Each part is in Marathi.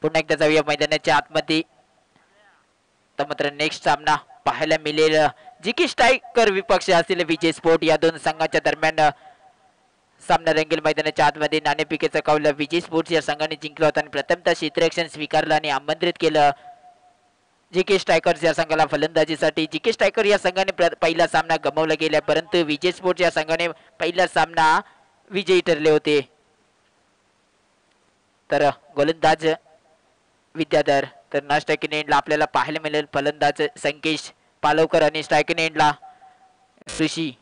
पुन्हा एकदा जाऊया मैदानाच्या आतमध्ये. तर मात्र नेक्स्ट सामना पाहायला मिळेल जिकी स्ट्रायकर विपक्ष असतील विजय स्पोर्ट या दोन संघांच्या दरम्यान सामना रंगील. मैदानाच्या आतमध्ये नाणेफेकीचा कौल विजय स्पोर्ट्स या संघाने जिंकला होता आणि प्रथमतः क्षेत्ररक्षण स्वीकारलं आणि आमंत्रित केलं जीके स्ट्रायकर्स या संघाला फलंदाजीसाठी. जीके स्ट्रायकर या संघाने पहिला सामना गमावला गेला, परंतु विजय स्पोर्ट्स या संघाने पहिला सामना विजयी ठरले होते. तर गोलंदाज विद्याधर, तर ना स्ट्रायकिंग एंडला आपल्याला पाहायला मिळेल फलंदाज संकेश पालवकर आणि स्ट्रायकिंग एंडला ऋषी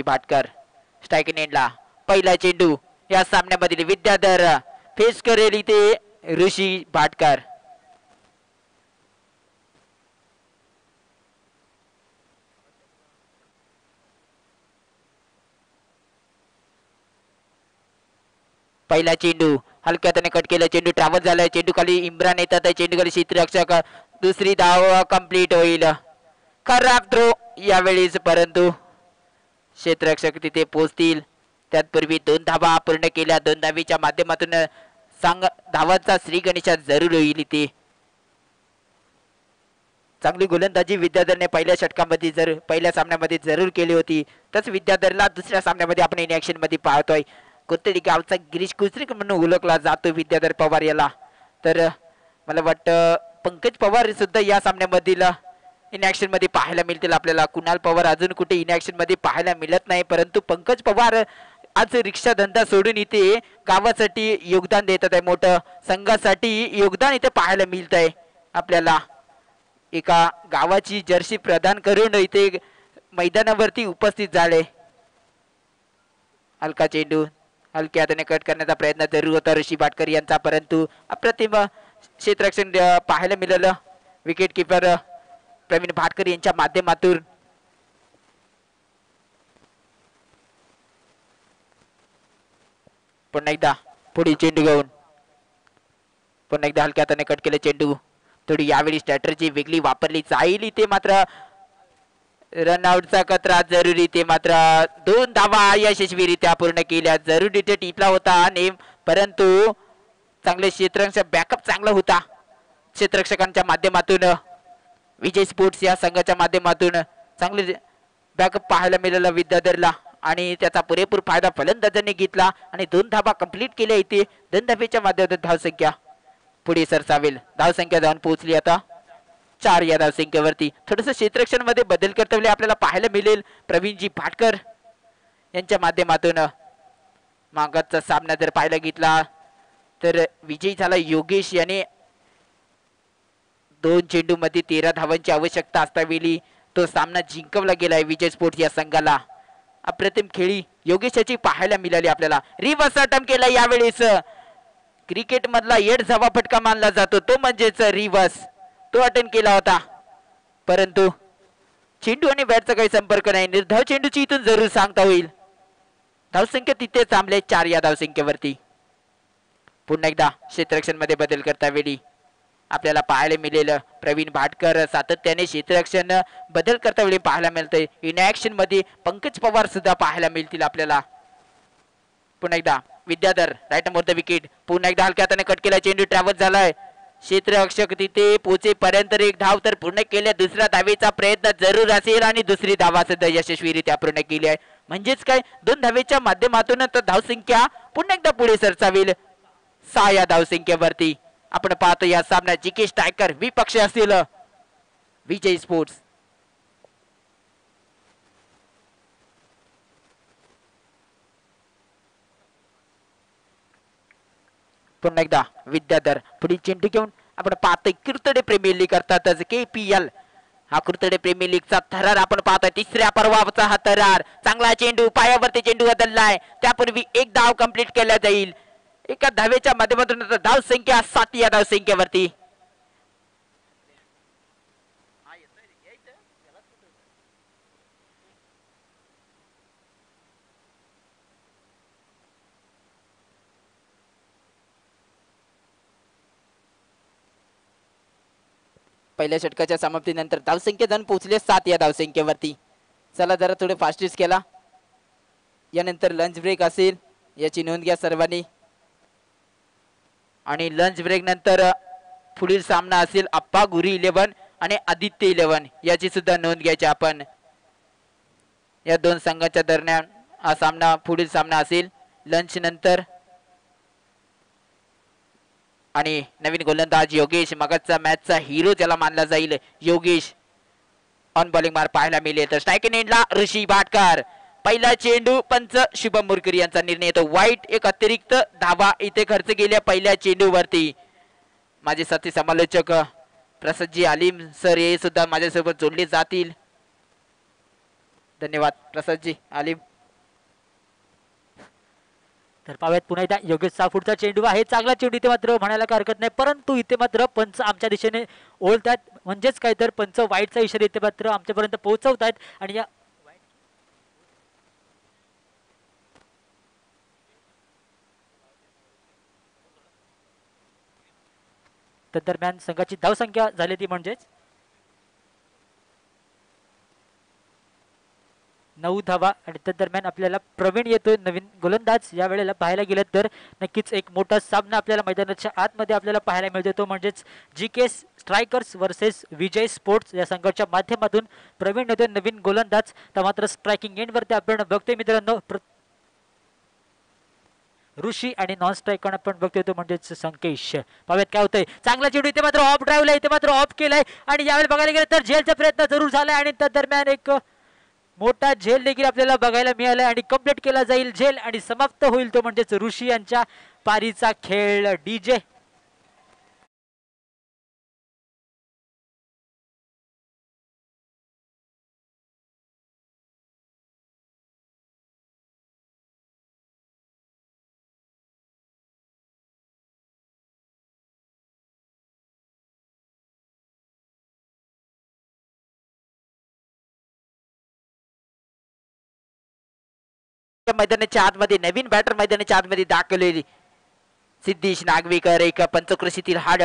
भाटकर. स्ट्रायकिंग एंडला पहिला चेंडू या सामन्यामधील विद्याधर फेस करेल इथे ऋषी भाटकर. पहिला चेंडू हलक्या हाताने कट केला, चेंडू ट्रॅव्हल झालाय, चेंडू खाली इम्रान येतात, चेंडू खाली क्षेत्ररक्षक, दुसरी धाव कंप्लीट होईल. खराब थ्रो यावेळेस, परंतु क्षेत्ररक्षक तिथे पोहोचतील त्यापूर्वी 2 धावा पूर्ण केल्या. 2 धावीच्या माध्यमातून धावांचा श्री गणेशा जरूर होईल इथे. चांगली गोलंदाजी विद्याधरने पहिल्या सामन्यामध्ये जरूर केली होती. तस विद्याधरला दुसऱ्या सामन्यामध्ये आपण इन ऍक्शन मध्ये पाहतोय. कोणतरी गावचा गिरीश कुचरीक म्हणून ओळखला जातो विद्याधर पवार याला. तर मला वाटतं पंकज पवार सुद्धा या सामन्यामधील इन ऍक्शन मध्ये पाहायला मिळतील आपल्याला. कुणाल पवार अजून कुठे इन ऍक्शन मध्ये पाहायला मिळत नाही, परंतु पंकज पवार आज रिक्षा धंदा सोडून इथे गावासाठी योगदान देतात आहे. मोठं संघासाठी योगदान इथे पाहायला मिळत आहे आपल्याला. एका गावाची जर्सी प्रदान करून इथे मैदानावरती उपस्थित झाले. हलका चेंडू हलक्या हाताने कट करण्याचा प्रयत्न जरूर होता ऋषी भाटकर यांचा, परंतु अप्रतिम क्षेत्ररक्षण पाहायला मिळालं विकेट किपर प्रवीण भाटकर यांच्या माध्यमातून. पुन्हा एकदा पुढील चेंडू घेऊन पुन्हा एकदा हलक्या हाताने कट केले चेंडू. थोडी यावेळी स्ट्रॅटर्जी वेगळी वापरली जाईल इथे, मात्र रनआउटचा खतरा जरुरी. ते मात्र 2 धावा यशस्वीरित्या पूर्ण केल्या. जरूर इथे टिपला होता नेम, परंतु चांगले क्षेत्ररक्षक बॅकअप चांगला होता क्षेत्ररक्षकांच्या माध्यमातून. विजय स्पोर्ट्स या संघाच्या माध्यमातून चांगले बॅकअप पाहायला मिळाला विद्याधरला आणि त्याचा पुरेपूर फायदा फलंदाजांनी घेतला आणि 2 धावा कंप्लीट केल्या इथे. 2 धावेच्या माध्यमातून धावसंख्या पुढे सरसावेल. धावसंख्या जाऊन पोहोचली आता 4 या धावसंख्येवरती. थोडस क्षेत्ररक्षण मध्ये बदल कर्तव्य आपल्याला पाहायला मिळेल प्रवीणजी भाटकर यांच्या माध्यमातून. मागचा सामना जर पाहायला घेतला तर विजयी झाला योगेश याने. 2 चेंडू मध्ये 13 धावांची आवश्यकता असतावेळी तो सामना जिंकवला गेलाय विजय स्पोर्ट्स या संघाला. अप्रतिम खेळी योगेशाची पाहायला मिळाली आपल्याला. रिव्हर्स अटेम्प्ट केला यावेळेस. क्रिकेट मधला येड धावा फटका मानला जातो तो म्हणजेच रिव्हर्स, तो अटेम्प्ट केला होता, परंतु चेंडू आणि बॅटचा काही संपर्क नाही. निर्धाव चेंडूची इथून जरूर सांगता होईल. धावसंख्या तिथे थांबले 4 या धावसंख्येवरती. पुन्हा एकदा क्षेत्ररक्षण मध्ये बदल करता वेळी आपल्याला पाहायला मिळेल प्रवीण भाटकर सातत्याने क्षेत्ररक्षण बदल करता वेळी पाहायला मिळते. इन ऍक्शन मध्ये पंकज पवार सुद्धा पाहायला मिळतील आपल्याला. पुन्हा एकदा Vidyadhar right over the wicket. पुन्हा एकदा हलक्या हाताने कट केला, चेंडू ट्रॅव्हल झालाय. क्षेत्ररक्षक तिथे पोहोचेपर्यंत 1 धाव तर पूर्ण केल्या. दुसऱ्या धावेचा प्रयत्न जरूर असेल आणि दुसरी धावा सुद्धा यशस्वीरित्या पूर्ण केली आहे. म्हणजेच काय 2 धावेच्या माध्यमातून धावसंख्या पुन्हा एकदा पुढे सरसावेल 6 या धावसंख्येवरती. आपण पाहतो या सामन्यात जीके स्ट्रायकर विपक्ष असतील विजय स्पोर्ट्स. पुन्हा एकदा विद्याधर पुढील चेंडू घेऊन आपण पाहतोय कुर्तडे प्रीमियर लीग करतातच KPL हा कुर्तडे प्रीमियर लीगचा थरार आपण पाहतोय. 3ऱ्या पर्वाचा हा थरार. चांगला चेंडू पायावरती चेंडू बदललाय. त्यापूर्वी 1 धाव कंप्लीट केला जाईल. एका धावेच्या माध्यमातून धाव संख्या 7 या धावसंख्येवरती. पहिल्या षटकाच्या समाप्तीनंतर धावसंख्या जाऊन पोहोचले 7 या धावसंख्येवरती. चला जरा थोडे फास्टेस्ट केला. यानंतर लंच ब्रेक असेल याची नोंद घ्या सर्वांनी. आणि लंच ब्रेक नंतर पुढील सामना असेल अप्पा गुरी 11 आणि आदित्य 11 याची सुद्धा नोंद घ्यायची आपण. या दोन संघांच्या दरम्यान हा सामना पुढील सामना असेल लंच नंतर. आणि नवीन गोलंदाज योगेश, मगाचा मॅचचा हिरो ज्याला मानला जाईल, योगेश ऑन बॉलिंग मार पाहायला मिळेल. तर स्ट्राईक इन एंडला ऋषी भाटकर. पहिला चेंडू पंच शुभम मुरकरी यांचा निर्णय येतो. वाईट एक अतिरिक्त धावा इथे खर्च केल्या पहिल्या चेंडूवरती. माझे साथी समालोचक प्रसादजी आलिम सर हे सुद्धा माझ्यासोबत जोडले जातील. धन्यवाद प्रसादजी आलिम. तर पाहूयात पुन्हा एकदा योगेशचा पुढचा चेंडू आहे. चांगला चेंडू इथे मात्र म्हणायला काही हरकत नाही, परंतु इथे मात्र पंच आमच्या दिशेने ओळतात, म्हणजेच काय तर पंच वाईटचा इशारा इथे मात्र आमच्यापर्यंत पोहोचवतायत. आणि या दरम्यान संघाची धावसंख्या झाली ती म्हणजेच 9 धावा. आणि त्या दरम्यान आपल्याला प्रवीण येतोय नवीन गोलंदाज. या वेळेला पाहायला गेलं तर नक्कीच एक मोठा सामना आपल्याला मैदानाच्या आतमध्ये आपल्याला पाहायला मिळतो, तो म्हणजेच GK स्ट्रायकर्स वर्सेस विजय स्पोर्ट्स या संघाच्या माध्यमातून प्रवीण येतोय नवीन गोलंदाज. तर मात्र स्ट्रायकिंग एंडवरती आपण बघतोय मित्रांनो ऋषी आणि नॉन स्ट्राईक आपण बघतोय तो म्हणजेच संकेश. पाहूयात काय होतंय. चांगला चेंडू इथे मात्र ऑफ ड्राईव्हला इथे मात्र ऑफ केलाय. आणि यावेळी बघायला गेलं तर झेलचा प्रयत्न जरूर झालाय आणि त्या दरम्यान एक मोठा झेल देखील आपल्याला बघायला मिळाला आणि कंप्लीट केला जाईल झेल आणि समाप्त होईल तो म्हणजेच ऋषी यांच्या पारीचा खेळ. DJ मैदानाच्या आतमध्ये नवीन बॅटर मैदानाच्या आतमध्ये दाखवलेली सिद्धेश नागवेकर, एक पंचक्रोशीतील हार्ड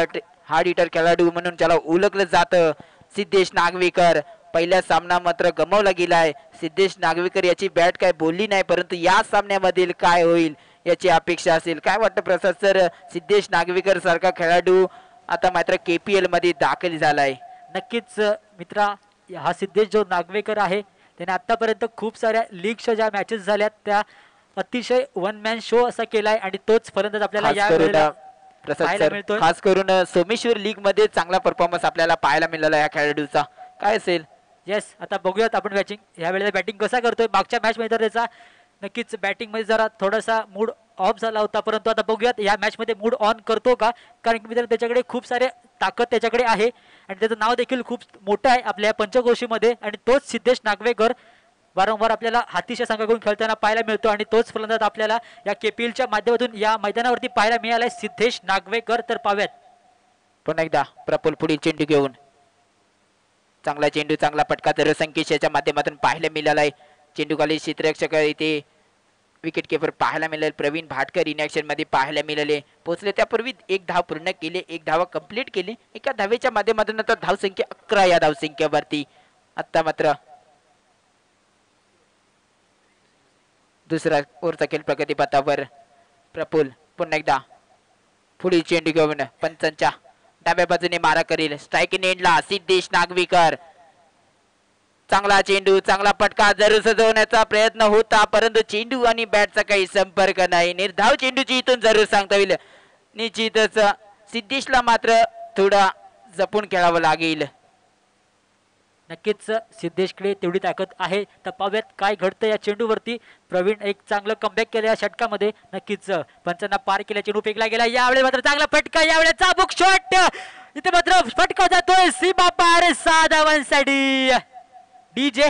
हिटर खेळाडू म्हणून ज्याला ओळखलं जातं. सिद्धेश नागवेकर पहिला सामना मात्र गमावला गेलाय. सिद्धेश नागवेकर याची बॅट काय बोलली नाही, परंतु या सामन्यामधील काय होईल याची अपेक्षा असेल. काय वाटतं प्रसाद सर, सिद्धेश नागवेकर सारखा खेळाडू आता मात्र KPL मध्ये दाखल झालाय? नक्कीच मित्रा, हा सिद्धेश जो नागवेकर आहे त्याने आतापर्यंत खूप साऱ्या लीगच्या ज्या मॅचेस झाल्यात त्या अतिशय वन मॅन शो असा केलाय आणि तोच फलंदाज आपल्याला या वेळेला पाहायला मिळतोय. खास करून सोमेश्वर लीग मध्ये चांगला परफॉर्मन्स आपल्याला पाहायला मिळाला या खेळाडूचा. काय असेल? येस, आता बघूयात आपण बॅटिंग या वेळेला बॅटिंग कसा करतोय. मागच्या मॅच मध्ये त्याचा नक्कीच बॅटिंग मध्ये जरा थोडासा मूड ऑफ झाला होता, परंतु आता बघूयात या मॅच मध्ये मूड ऑन करतो का, कारण की मित्रांनो त्याच्याकडे खूप सारे ताकद त्याच्याकडे आहे आणि त्याचं नाव देखील खूप मोठं आहे आपल्या पंचक्रोशीमध्ये. आणि तोच सिद्धेश नागवेकर वारंवार आपल्याला हातीच्या संघाकडून खेळताना पाहायला मिळतो आणि तोच फलंदाज आपल्याला या KPLच्या माध्यमातून या मैदानावरती पाहायला मिळालाय, सिद्धेश नागवेकर. तर पाहूयात पुन्हा एकदा प्रफुल पुढील चेंडू घेऊन. चांगला चेंडू, चांगला फटका तर संकेश याच्या माध्यमातून पाहायला मिळालाय. चेंडू खाली क्षेत्ररक्षक इथे विकेट किपर पाहायला मिळेल. प्रवीण भाटकर इनॅक्शन मध्ये पाहायला मिळाले. पोहोचले त्यापूर्वी एक धाव पूर्ण केले, एक धाव कंप्लीट केली. एका धावेच्या माध्यमातून आता धावसंख्या 11 या धावसंख्येवरती. आता मात्र दुसरा ओव्हरचा खेळ प्रगती पथावर. प्रफुल पुन्हा एकदा पुढील चेंडू घेऊन पंचांच्या डाव्या बाजूने मारा करील. स्ट्राईक इन एंडला सिद्धेश नागवेकर. चांगला चेंडू, चांगला फटका जरूर सजवण्याचा प्रयत्न होता, परंतु चेंडू आणि बॅटचा काही संपर्क नाही. निर्धाव चेंडूची इथून जरूर सांगता येईल. निश्चितच सिद्धेशला मात्र थोडा जपून खेळावं लागेल. नक्कीच सिद्धेशकडे तेवढी ताकद आहे. तर पाहूयात काय घडतं या चेंडूवरती. प्रवीण एक चांगलं कमबॅक केलं या षटकामध्ये. नक्कीच पंचांना पार केल्या, चेंडू फेकला गेला. यावेळी मात्र चांगला फटका, यावेळी चाबूक शॉट, इथे मात्र फटका जातोय सीमा पार 6 धावांसाठी. DJ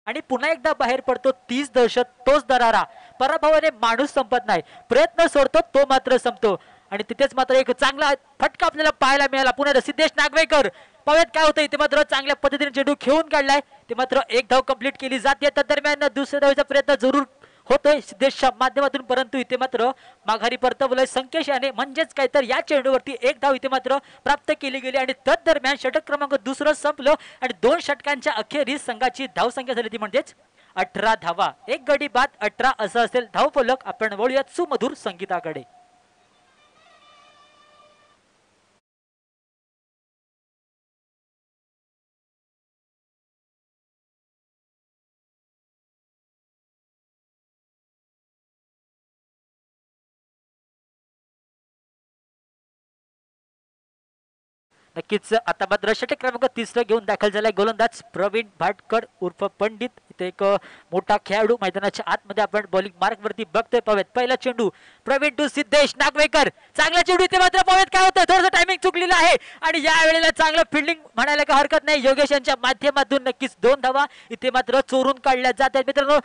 आणि पुन्हा एकदा बाहेर पडतो. 30 दहशत, तोच दरारा. पराभवाने माणूस संपत नाही, प्रयत्न सोडतो तो मात्र संपतो. आणि तिथेच मात्र एक चांगला फटका आपल्याला पाहायला मिळाला. पुन्हा सिद्धेश नागवेकर. पाहूयात काय होतं. इथे मात्र चांगल्या पद्धतीने चेंडू खेळून काढलाय. ते मात्र एक धाव कंप्लीट केली जाते. त्या दरम्यान दुसऱ्या धावेचा प्रयत्न जरूर होतोय सिद्धेशच्या माध्यमातून, परंतु इथे मात्र माघारी परतवलंय संकेश याने, म्हणजेच काय तर या चेंडूवरती एक धाव इथे मात्र प्राप्त केली गेली आणि तदरम्यान षटक क्रमांक दुसरं संपलं आणि 2 षटकांच्या अखेरीस संघाची धावसंख्या झाली ती म्हणजेच 18 धावा, एक गडी बाद 18 असं असेल धावफलक. आपण वळूयात सुमधुर संगीताकडे. नक्कीच आता मात्र षटक क्रमांक 3 घेऊन दाखल झालाय गोलंदाज प्रवीण भाटकर उर्फ पंडित. इथे एक मोठा खेळाडू मैदानाच्या आतमध्ये आपण बॉलिंग मार्क वरती बघतोय. पावेत पहिला चेंडू प्रवीण टू सिद्धेश नागवेकर, चांगला चेंडू इथे मात्र पावेत. काय होतं थोडंसं टायमिंग चुकलेलं आहे आणि या वेळेला चांगलं फिल्डिंग म्हणायला काही हरकत नाही. योगेश यांच्या माध्यमातून नक्कीच 2 धावा इथे मात्र चोरून काढल्या जात आहेत. मित्रांनो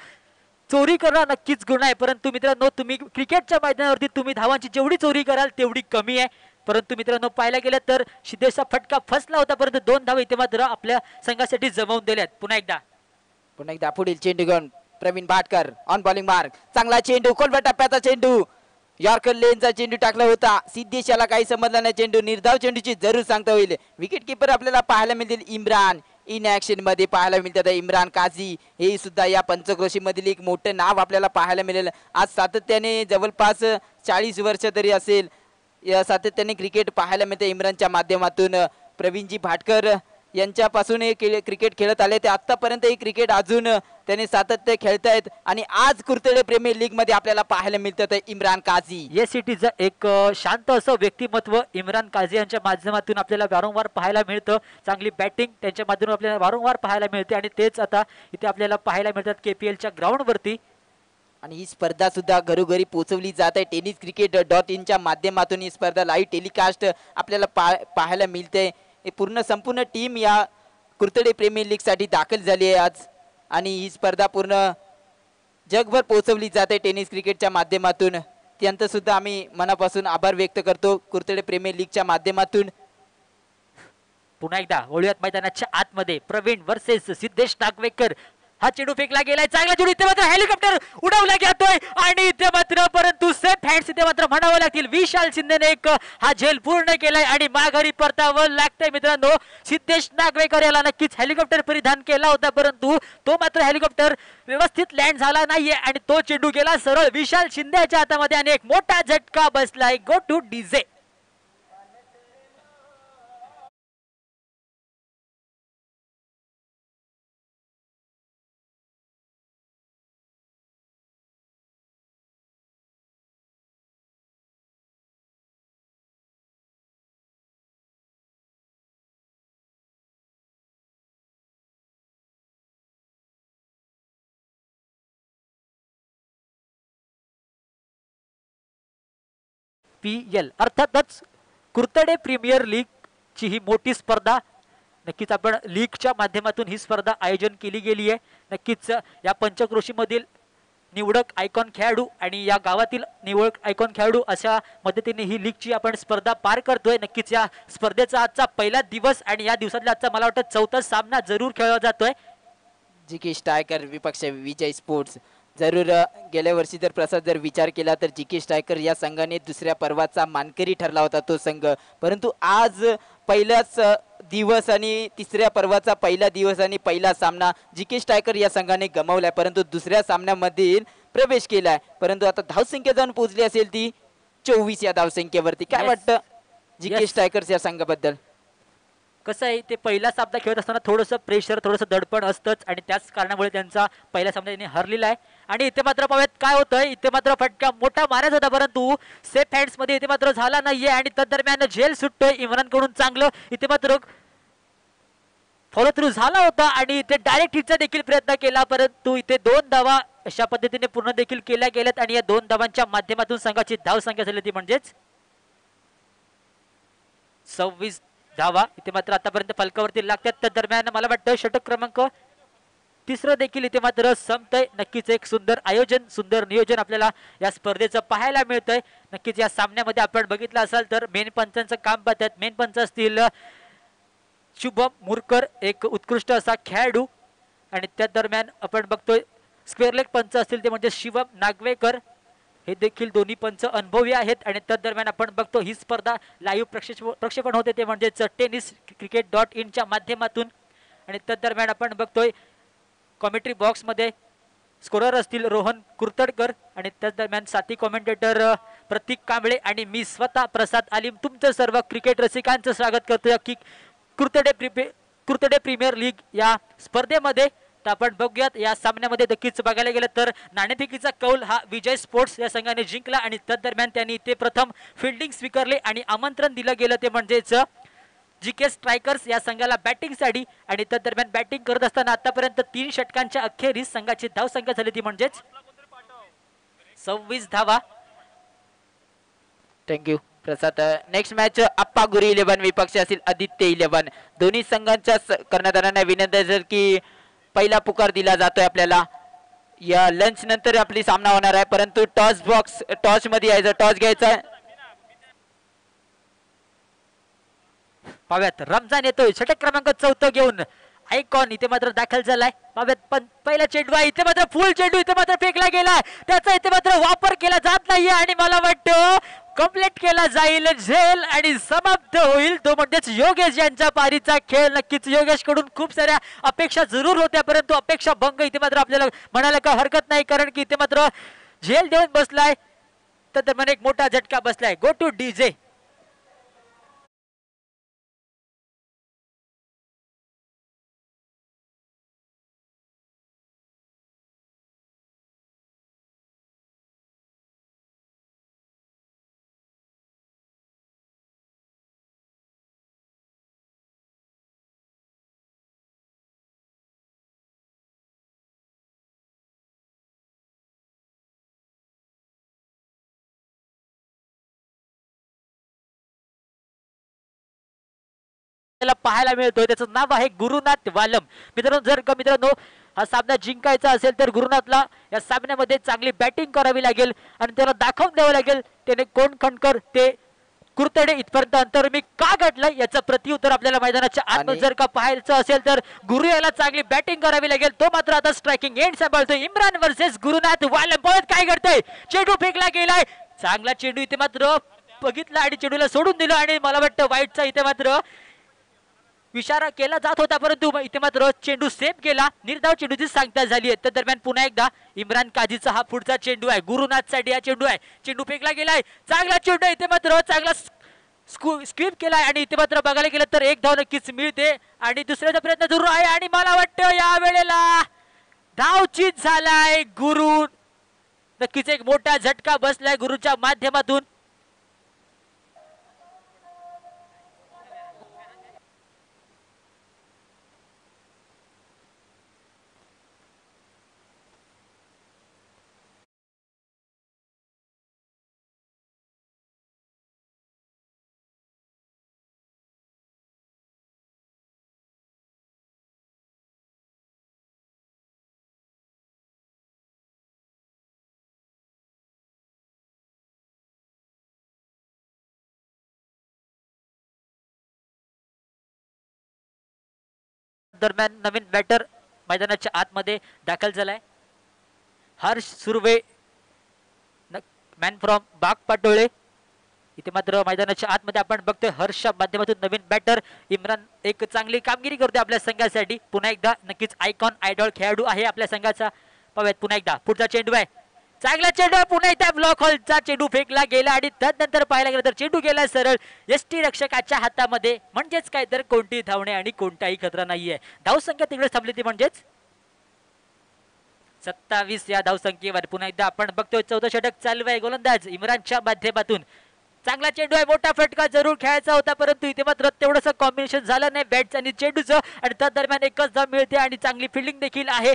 चोरी करणं नक्कीच गुन्हा आहे, परंतु मित्रांनो तुम्ही क्रिकेटच्या मैदानावरती तुम्ही धावांची जेवढी चोरी कराल तेवढी कमी आहे. परंतु मित्रांनो पाहायला गेलं तर सिद्धेशचा फटका फसला होता, परंतु 2 धावा इथे मात्र आपल्या संघासाठी जमवून दिल्यात. पुन्हा एकदा पुढील चेंडू घेऊन Praveen Bhatkar on bowling mark, चांगला चेंडू खोलवर टप्प्याचा चेंडू, यॉर्कर लेनचा चेंडू टाकला होता. सिद्धेश याला काही समजला नाही. चेंडू निर्धाव चेंडूची जरूर सांगता होईल. विकेट किपर आपल्याला पाहायला मिळतील इम्रान, इन ऍक्शन मध्ये पाहायला मिळतात इम्रान काझी. हे सुद्धा या पंचक्रोशी मधील एक मोठं नाव आपल्याला पाहायला मिळेल. आज सातत्याने जवळपास 40 वर्ष तरी असेल या सातत्याने क्रिकेट पाहायला मिळते इम्रानच्या माध्यमातून. प्रवीणजी भाटकर यांच्यापासून क्रिकेट खेळत आले ते आतापर्यंत ही क्रिकेट अजून त्यांनी सातत्य खेळतायत आणि आज कुर्तडे प्रीमियर लीग मध्ये आपल्याला पाहायला मिळतात इम्रान काझी. या सिटीचं एक शांत असं व्यक्तिमत्व इम्रान काझी यांच्या माध्यमातून आपल्याला वारंवार पाहायला मिळतं. चांगली बॅटिंग त्यांच्या माध्यमातून आपल्याला वारंवार पाहायला मिळते आणि तेच आता इथे आपल्याला पाहायला मिळतात KPLच्या ग्राउंड वरती. आणि ही स्पर्धा सुद्धा घरोघरी पोहोचवली जात आहे. tenniscricket.in च्या माध्यमातून ही स्पर्धा लाईव्ह टेलिकास्ट आपल्याला पाहायला मिळते. पूर्ण संपूर्ण टीम या कुर्तडे प्रीमियर लीग साठी दाखल झाली आहे आज आणि ही स्पर्धा पूर्ण जगभर पोहोचवली जाते टेनिस क्रिकेटच्या माध्यमातून. त्यांचं सुद्धा आम्ही मनापासून आभार व्यक्त करतो कुर्तडे प्रीमियर लीगच्या माध्यमातून. पुन्हा एकदा वळूयात मैदानाच्या आतमध्ये. प्रवीण वर्सेस सिद्धेश नागवेकर. हा चेंडू फेकला गेलाय, चांगला चेंडू इथे मात्र हेलिकॉप्टर उडवला जातोय आणि इथे मात्र परंतु सेफ हँड्स इथे मात्र म्हणावं लागतील. विशाल शिंदेने एक हा झेल पूर्ण केलाय आणि माघारी परतावं लागतंय. मित्रांनो सिद्धेश नागवेकर याला नक्कीच हेलिकॉप्टर परिधान केला होता, परंतु तो मात्र हेलिकॉप्टर व्यवस्थित लँड झाला नाहीये आणि तो चेंडू गेला सरळ विशाल शिंदेच्या हातामध्ये आणि एक मोठा झटका बसलाय. Go two DJ. PL अर्थातच कुर्तडे प्रीमियर लीग ची ही मोठी स्पर्धा. नक्कीच आपण लीगच्या माध्यमातून ही स्पर्धा आयोजन केली गेली आहे. नक्कीच या पंचक्रोशी मधील निवडक आयकॉन खेळाडू आणि या गावातील निवडक आयकॉन खेळाडू अशा मदतीने ही लीगची आपण स्पर्धा पार करतोय. नक्कीच या स्पर्धेचा आजचा पहिला दिवस आणि या दिवसातला आजचा मला वाटतं चौथा सामना जरूर खेळला जातोय. जिकेश टायकर विपक्ष विजय स्पोर्ट्स. जरूर गेल्या वर्षी जर प्रसाद जर विचार केला तर जिकेश टायकर या संघाने दुसऱ्या पर्वाचा मानकरी ठरला होता तो संघ, परंतु आज पहिलाच दिवस आणि तिसऱ्या पर्वाचा पहिला दिवस आणि पहिला सामना जिकेश टायकर या संघाने गमावलाय, परंतु दुसऱ्या सामन्यामध्ये प्रवेश केलाय. परंतु आता धावसंख्या जाऊन पोहोचली असेल ती 24 या धावसंख्येवरती. काय वाटतं जिकेश टायकर्स या संघाबद्दल? कसं आहे ते पहिला सामना खेळत असताना थोडंसं प्रेशर थोडंसं दडपण असतंच आणि त्याच कारणामुळे त्यांचा पहिला सामना त्यांनी हरलेला आहे. आणि इथे मात्र पाहूयात काय होतंय. इथे मात्र फटका मोठा मारत होता परंतु सेफ हँड्स मध्ये इथे मात्र झाला नाहीये आणि तदरम्यान झेल सुटतोय इम्रान कडून. चांगलं इथे मात्र फॉलो थ्रू झाला होता आणि इथे डायरेक्ट हिटचा देखील प्रयत्न केला, परंतु इथे 2 धावा अशा पद्धतीने पूर्ण देखील केल्या गेल्यात आणि या 2 धावांच्या माध्यमातून संघाची धाव संख्या झाली ती म्हणजेच 26 धावा इथे मात्र आतापर्यंत फलकावरती लागतात. त्या दरम्यान मला वाटतं षटक क्रमांक 3 देखील इथे मात्र संपतंय. नक्कीच एक सुंदर आयोजन सुंदर नियोजन आपल्याला या स्पर्धेचं पाहायला मिळतंय. नक्कीच या सामन्यामध्ये आपण बघितलं असाल तर मेन पंचांचं काम पाहतात. मेन पंच असतील शुभम मुरकर, एक उत्कृष्ट असा खेळाडू आणि त्या दरम्यान आपण बघतोय स्क्वेअर लेग पंच असतील ते म्हणजे शिवम नागवेकर, हे देखील दोन्ही पंच अनुभवी आहेत. आणि त्या दरम्यान आपण बघतो ही स्पर्धा लाईव्ह प्रक्षेपण होते ते म्हणजेच tenniscricket.in माध्यमातून. आणि त्या दरम्यान आपण बघतोय कॉमेंट्री बॉक्स मध्ये स्कोरर असतील रोहन कुर्तडकर आणि त्याच दरम्यान साथी कॉमेंटेटर प्रतीक कांबळे आणि मी स्वतः प्रसाद आलिम तुमचं सर्व क्रिकेट रसिकांचं स्वागत करतोय की कुर्तडे प्रीमियर लीग या स्पर्धेमध्ये. तर आपण बघूयात या सामन्यामध्ये नक्कीच बघायला गेलं तर नाणेफेकीचा कौल हा विजय स्पोर्ट्स या संघाने जिंकला आणि त्या दरम्यान त्यांनी ते प्रथम फिल्डिंग स्वीकारले आणि आमंत्रण दिलं गेलं ते म्हणजेच जीके स्ट्रायकर्स या संघाला बॅटिंगसाठी. आणि त्या दरम्यान बॅटिंग करत असताना आतापर्यंत 3 षटकांच्या अखेरीस संघाची धावसंख्या झाली ती म्हणजेच 26 धावा. थँक्यू प्रसाद. नेक्स्ट मॅच अप्पागुरी 11 विपक्ष असेल आदित्य 11. दोन्ही संघांच्या कर्णधारांना विनंती आहे की पहिला पुकार दिला जातोय आपल्याला. या लंच नंतर आपली सामना होणार आहे परंतु टॉस मध्ये यायचं, टॉस घ्यायचा. पाव्यात रमजान येतोय षटक क्रमांक 14 घेऊन. आयकॉन इथे मात्र दाखल झालाय. पाव्यात पण पहिला चेंडू आहे इथे मात्र फुल चेंडू इथे मात्र फेकला गेला, त्याचा इथे मात्र वापर केला जात नाहीये आणि मला वाटतं कंप्लीट केला जाईल झेल आणि समाप्त होईल तो म्हणजेच योगेश यांच्या पारीचा खेळ. नक्कीच योगेश कडून खूप साऱ्या अपेक्षा जरूर होत्या परंतु अपेक्षा भंग इथे मात्र आपल्याला म्हणायला का हरकत नाही कारण की इथे मात्र झेल देऊन बसलाय. तर मला एक मोठा झटका बसलाय. Go two DJ. पाहायला मिळतोय त्याचं नाव आहे गुरुनाथ वालम. मित्रांनो हा सामना जिंकायचा असेल तर गुरुनाथला या सामन्यामध्ये चांगली बॅटिंग करावी लागेल आणि त्याला दाखवून द्यावं लागेल त्याने कोण खणकर ते कुर्तडे इथपर्यंत अंतर मी का घडलं याचं प्रत्युत्तर आपल्याला मैदानाच्या आत जर का पाहायचं असेल तर गुरु याला चांगली बॅटिंग करावी लागेल. तो मात्र आता स्ट्रायकिंग एंड सांभाळतोय. इम्रान वर्सेस गुरुनाथ वालम. परत काय घडतंय, चेंडू फेकला गेलाय, चांगला चेंडू इथे मात्र बघितला आणि चेंडूला सोडून दिलं आणि मला वाटतं वाईटचा इथे मात्र इशारा केला जात होता परंतु इथे मात्र चेंडू सेफ केला. निर्धाव चेंडूची सांगता झाली आहे. तर दरम्यान पुन्हा एकदा इम्रान काझीचा हा पुढचा चेंडू आहे. गुरुनाथ साठी हा चेंडू आहे. चेंडू फेकला गेलाय, चांगला चेंडू इथे मात्र चांगला स्क्वीप केलाय आणि इथे मात्र बघायला गेलं तर एक धाव नक्कीच मिळते आणि दुसऱ्याचा प्रयत्न सुरू आहे आणि मला वाटतं या वेळेला धावचीत झालाय गुरु. नक्कीच एक मोठा झटका बसलाय गुरुच्या माध्यमातून. दरम्यान नवीन बॅटर मैदानाच्या आतमध्ये दाखल झालाय. हर्ष सुर्वे मॅन फ्रॉम बाग पाटोळे. इथे मात्र मैदानाच्या आतमध्ये आपण बघतोय हर्षच्या माध्यमातून नवीन बॅटर इम्रान एक चांगली कामगिरी करतोय आपल्या संघासाठी. पुन्हा एकदा नक्कीच आयकॉन आयडॉल खेळाडू आहे आपल्या संघाचा. पाहूयात पुन्हा एकदा पुढचा चेंडू आहे, चांगला चेंडू पुन्हा एकदा ब्लॉक हॉलचा चेंडू फेकला गेला आणि त्यानंतर पाहायला गेलं तर चेंडू गेला सरळ एसटी रक्षकाच्या हातामध्ये. म्हणजेच काय तर कोणती धावणे आणि कोणताही खतरा नाहीये. धावसंख्या तिकडे थांबली ती म्हणजेच 27 या धावसंख्येवर. पुन्हा एकदा आपण बघतोय 14 षटक चालू आहे. गोलंदाज इम्रानच्या माध्यमातून चांगला चेंडू आहे, मोठा फटका जरूर खेळायचा होता परंतु इथे मात्र तेवढंसं कॉम्बिनेशन झालं नाही बॅट्स आणि चेंडूचं आणि त्या दरम्यान एकच धाव मिळते आणि चांगली फिल्डिंग देखील आहे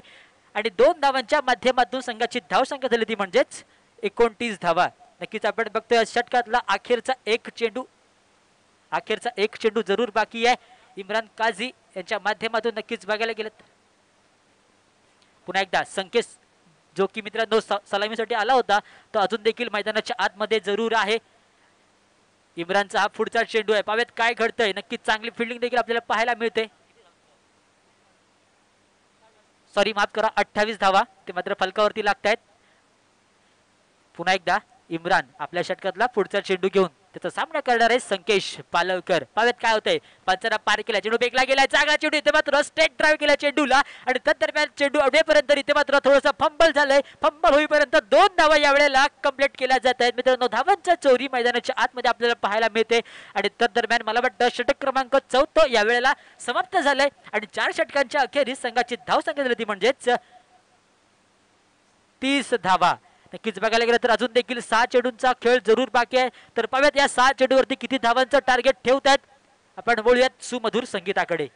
आणि 2 धावांच्या माध्यमातून संघाची धावसंख्या झाली ती म्हणजेच 29 धावा. नक्कीच आपण बघतोय षटकातला अखेरचा एक चेंडू जरूर बाकी आहे. इम्रान काझी यांच्या माध्यमातून नक्कीच बघायला गेलं पुन्हा एकदा संकेत जो की मित्रांनो सलामीसाठी आला होता तो अजून देखील मैदानाच्या आतमध्ये जरूर आहे. इम्रानचा हा पुढचा चेंडू आहे. पाव्यात काय घडतंय, नक्कीच चांगली फिल्डिंग देखील आपल्याला पाहायला मिळते. सॉरी माफ करा 28 धावा ते मात्र फलकावरती लागतायत. पुन्हा एकदा इम्रान आपल्या षटकातला पुढचा चेंडू घेऊन त्याचा सामना करणार आहे संकेश पालवकर. पावेत काय होतंय, पंचांना पार केला, चेंडू बेकला गेला, चांगला चेंडू इथे मात्र स्ट्रेट ड्राईव्ह केला चेंडूला आणि तदरम्यान चेंडू अडेपर्यंत इथे मात्र थोडंसं फंबल झालंय. फंबल होईपर्यंत 2 धावा यावेळेला कंप्लीट केल्या जात आहेत. मित्रांनो धावांच्या चोरी मैदानाच्या आतमध्ये आपल्याला पाहायला मिळते आणि तदरम्यान मला वाटतं षटक क्रमांक 4 यावेळेला समाप्त झालंय आणि 4 षटकांच्या अखेरीस संघाची धावसंख्या झाली ती म्हणजेच 30 धावा. नक्कीच बघायला गेलं तर अजून देखील 6 चेंडूंचा खेळ जरूर बाकी आहे. तर पाहूयात या 6 चेंडूवरती किती धावांचं टार्गेट ठेवतायत. आपण बोलूयात सुमधुर संगीताकडे.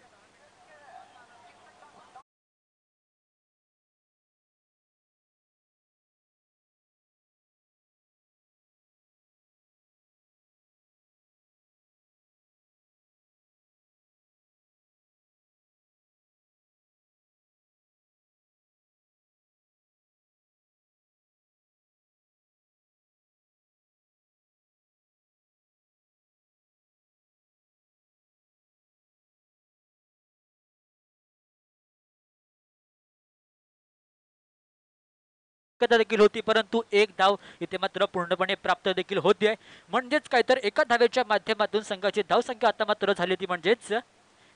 देखील होती परंतु एक धाव इथे मात्र पूर्णपणे प्राप्त देखील होते. म्हणजेच काय तर एका धावेच्या माध्यमातून संघाची धावसंख्या आता मात्र झाली ती म्हणजेच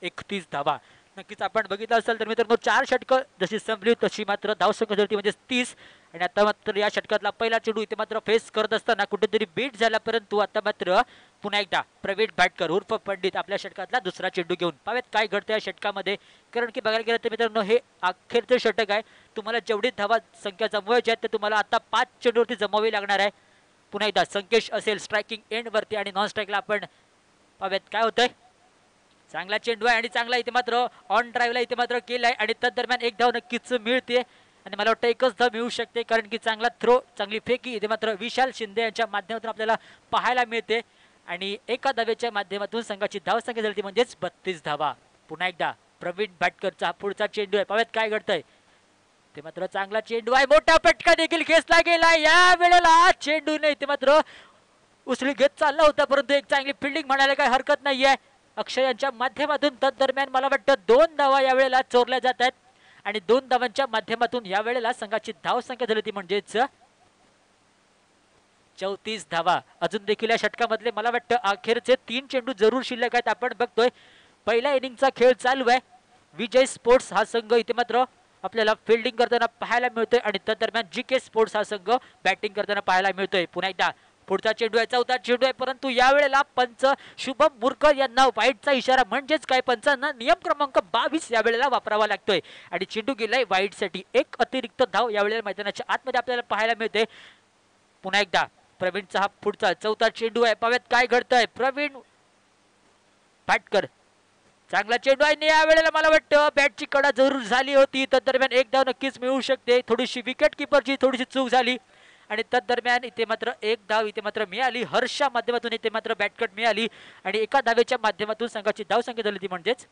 31 धावा. नक्कीच आपण बघितलं असेल तर मित्रांनो 4 षटकं जशी संपली तशी मात्र धावसंख्या झाली म्हणजे 30 आणि आता मात्र या षटकातला पहिला चेंडू इथे मात्र फेस करत असताना कुठेतरी बीट झाला परंतु आता मात्र पुन्हा एकदा प्रवीण भाटकर उर्फ पंडित आपल्या षटकातला दुसरा चेंडू घेऊन पावेत काय घडतं या षटकामध्ये. कारण की बघायला गेलं तर मित्रांनो हे अखेरचे षटक आहे. तुम्हाला जेवढी धावा संख्या जमवायची आहेत ते तुम्हाला आता 5 चेंडूवरती जमवावी लागणार आहे. पुन्हा एकदा संकेश असेल स्ट्रायकिंग एंड वरती आणि नॉन स्ट्राईकला आपण पावेत काय होतंय. चांगला चेंडू आहे आणि चांगला इथे मात्र ऑन ड्राईव्हला इथे मात्र केलाय आणि तदरम्यान एक धाव नक्कीच मिळते आणि मला वाटतं एकच धाव मिळू शकते कारण की चांगला थ्रो चांगली फेकी इथे मात्र विशाल शिंदे यांच्या माध्यमातून आपल्याला पाहायला मिळते आणि एका धावेच्या माध्यमातून संघाची धावसंख्या झाली म्हणजेच 32 धावा. पुन्हा एकदा प्रवीण भाटकरचा पुढचा चेंडू आहे. पाहूयात काय घडतंय. ते मात्र चांगला चेंडू आहे, मोठा फटका देखील खेचला गेला. या वेळेला चेंडूने इथे मात्र उसळी घेत चालला होता परंतु एक चांगली फिल्डिंग म्हणायला काही हरकत नाहीये अक्षय यांच्या माध्यमातून. तदरम्यान मला वाटतं 2 धावा यावेळेला चोरल्या जात आहेत आणि 2 धावांच्या माध्यमातून यावेळेला संघाची धावसंख्या झाली ती म्हणजेच 34 धावा. अजून देखील या षटकामधले मला वाटतं अखेरचे 3 चेंडू जरूर शिल्लक आहेत. आपण बघतोय पहिल्या इनिंगचा खेळ चालू आहे. विजय स्पोर्ट्स हा संघ इथे मात्र आपल्याला फिल्डिंग करताना पाहायला मिळतोय आणि तदरम्यान जीके स्पोर्ट्स हा संघ बॅटिंग करताना पाहायला मिळतोय. पुन्हा एकदा पुढचा चेंडू आहे, चौथा चेंडू आहे परंतु यावेळेला पंच शुभम मुरकर यांना वाईटचा इशारा म्हणजेच काय पंचांना नियम क्रमांक 22 यावेळेला वापरावा लागतोय आणि चेंडू गेलाय वाईटसाठी. एक अतिरिक्त धाव यावेळेला मैदानाच्या आतमध्ये आपल्याला पाहायला मिळते. पुन्हा एकदा प्रवीणचा हा पुढचा चौथा चेंडू आहे. पाव्यात काय घडतंय. प्रवीण भाटकर चांगला चेंडू आहे. यावेळेला मला वाटतं बॅटची कडा जरूर झाली होती. तदरम्यान एक धाव नक्कीच मिळू शकते. थोडीशी विकेट किपरची थोडीशी चूक झाली आणि तदरम्यान इथे मात्र एक धाव इथे मात्र मिळाली. हर्षा माध्यमातून इथे मात्र बॅटकट मिळाली आणि एका धावेच्या माध्यमातून संघाची धावसंख्या झाली ती म्हणजेच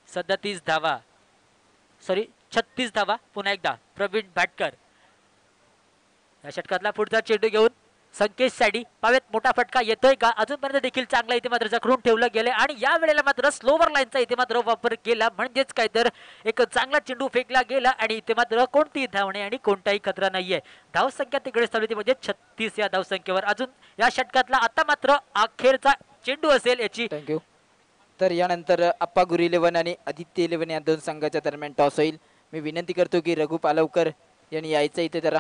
37 धावा, सॉरी 36 धावा. पुन्हा एकदा प्रवीण भाटकर या षटकातला पुढचा चेंडू घेऊन संकेश साठी पावेत मोठा फटका येतोय का. अजूनपर्यंत देखील चांगला इथे मात्र जखडून ठेवलं गेले आणि या वेळेला मात्र स्लोवर लाईनचा इथे मात्र वापर केला म्हणजेच काय तर एक चांगला चेंडू फेकला गेला आणि इथे मात्र कोणतीही धावणे आणि कोणताही खतरा नाहीये. धावसंख्या तिकडे चालू होती म्हणजे 36 या धावसंख्येवर. अजून या षटकातला आता मात्र अखेरचा चेंडू असेल याची. थँक्यू. तर यानंतर अप्पा गुरु 11 आणि आदित्य 11 या 2 संघाच्या दरम्यान टॉस होईल. मी विनंती करतो की रघु पालवकर यांनी यायचं इथे जरा.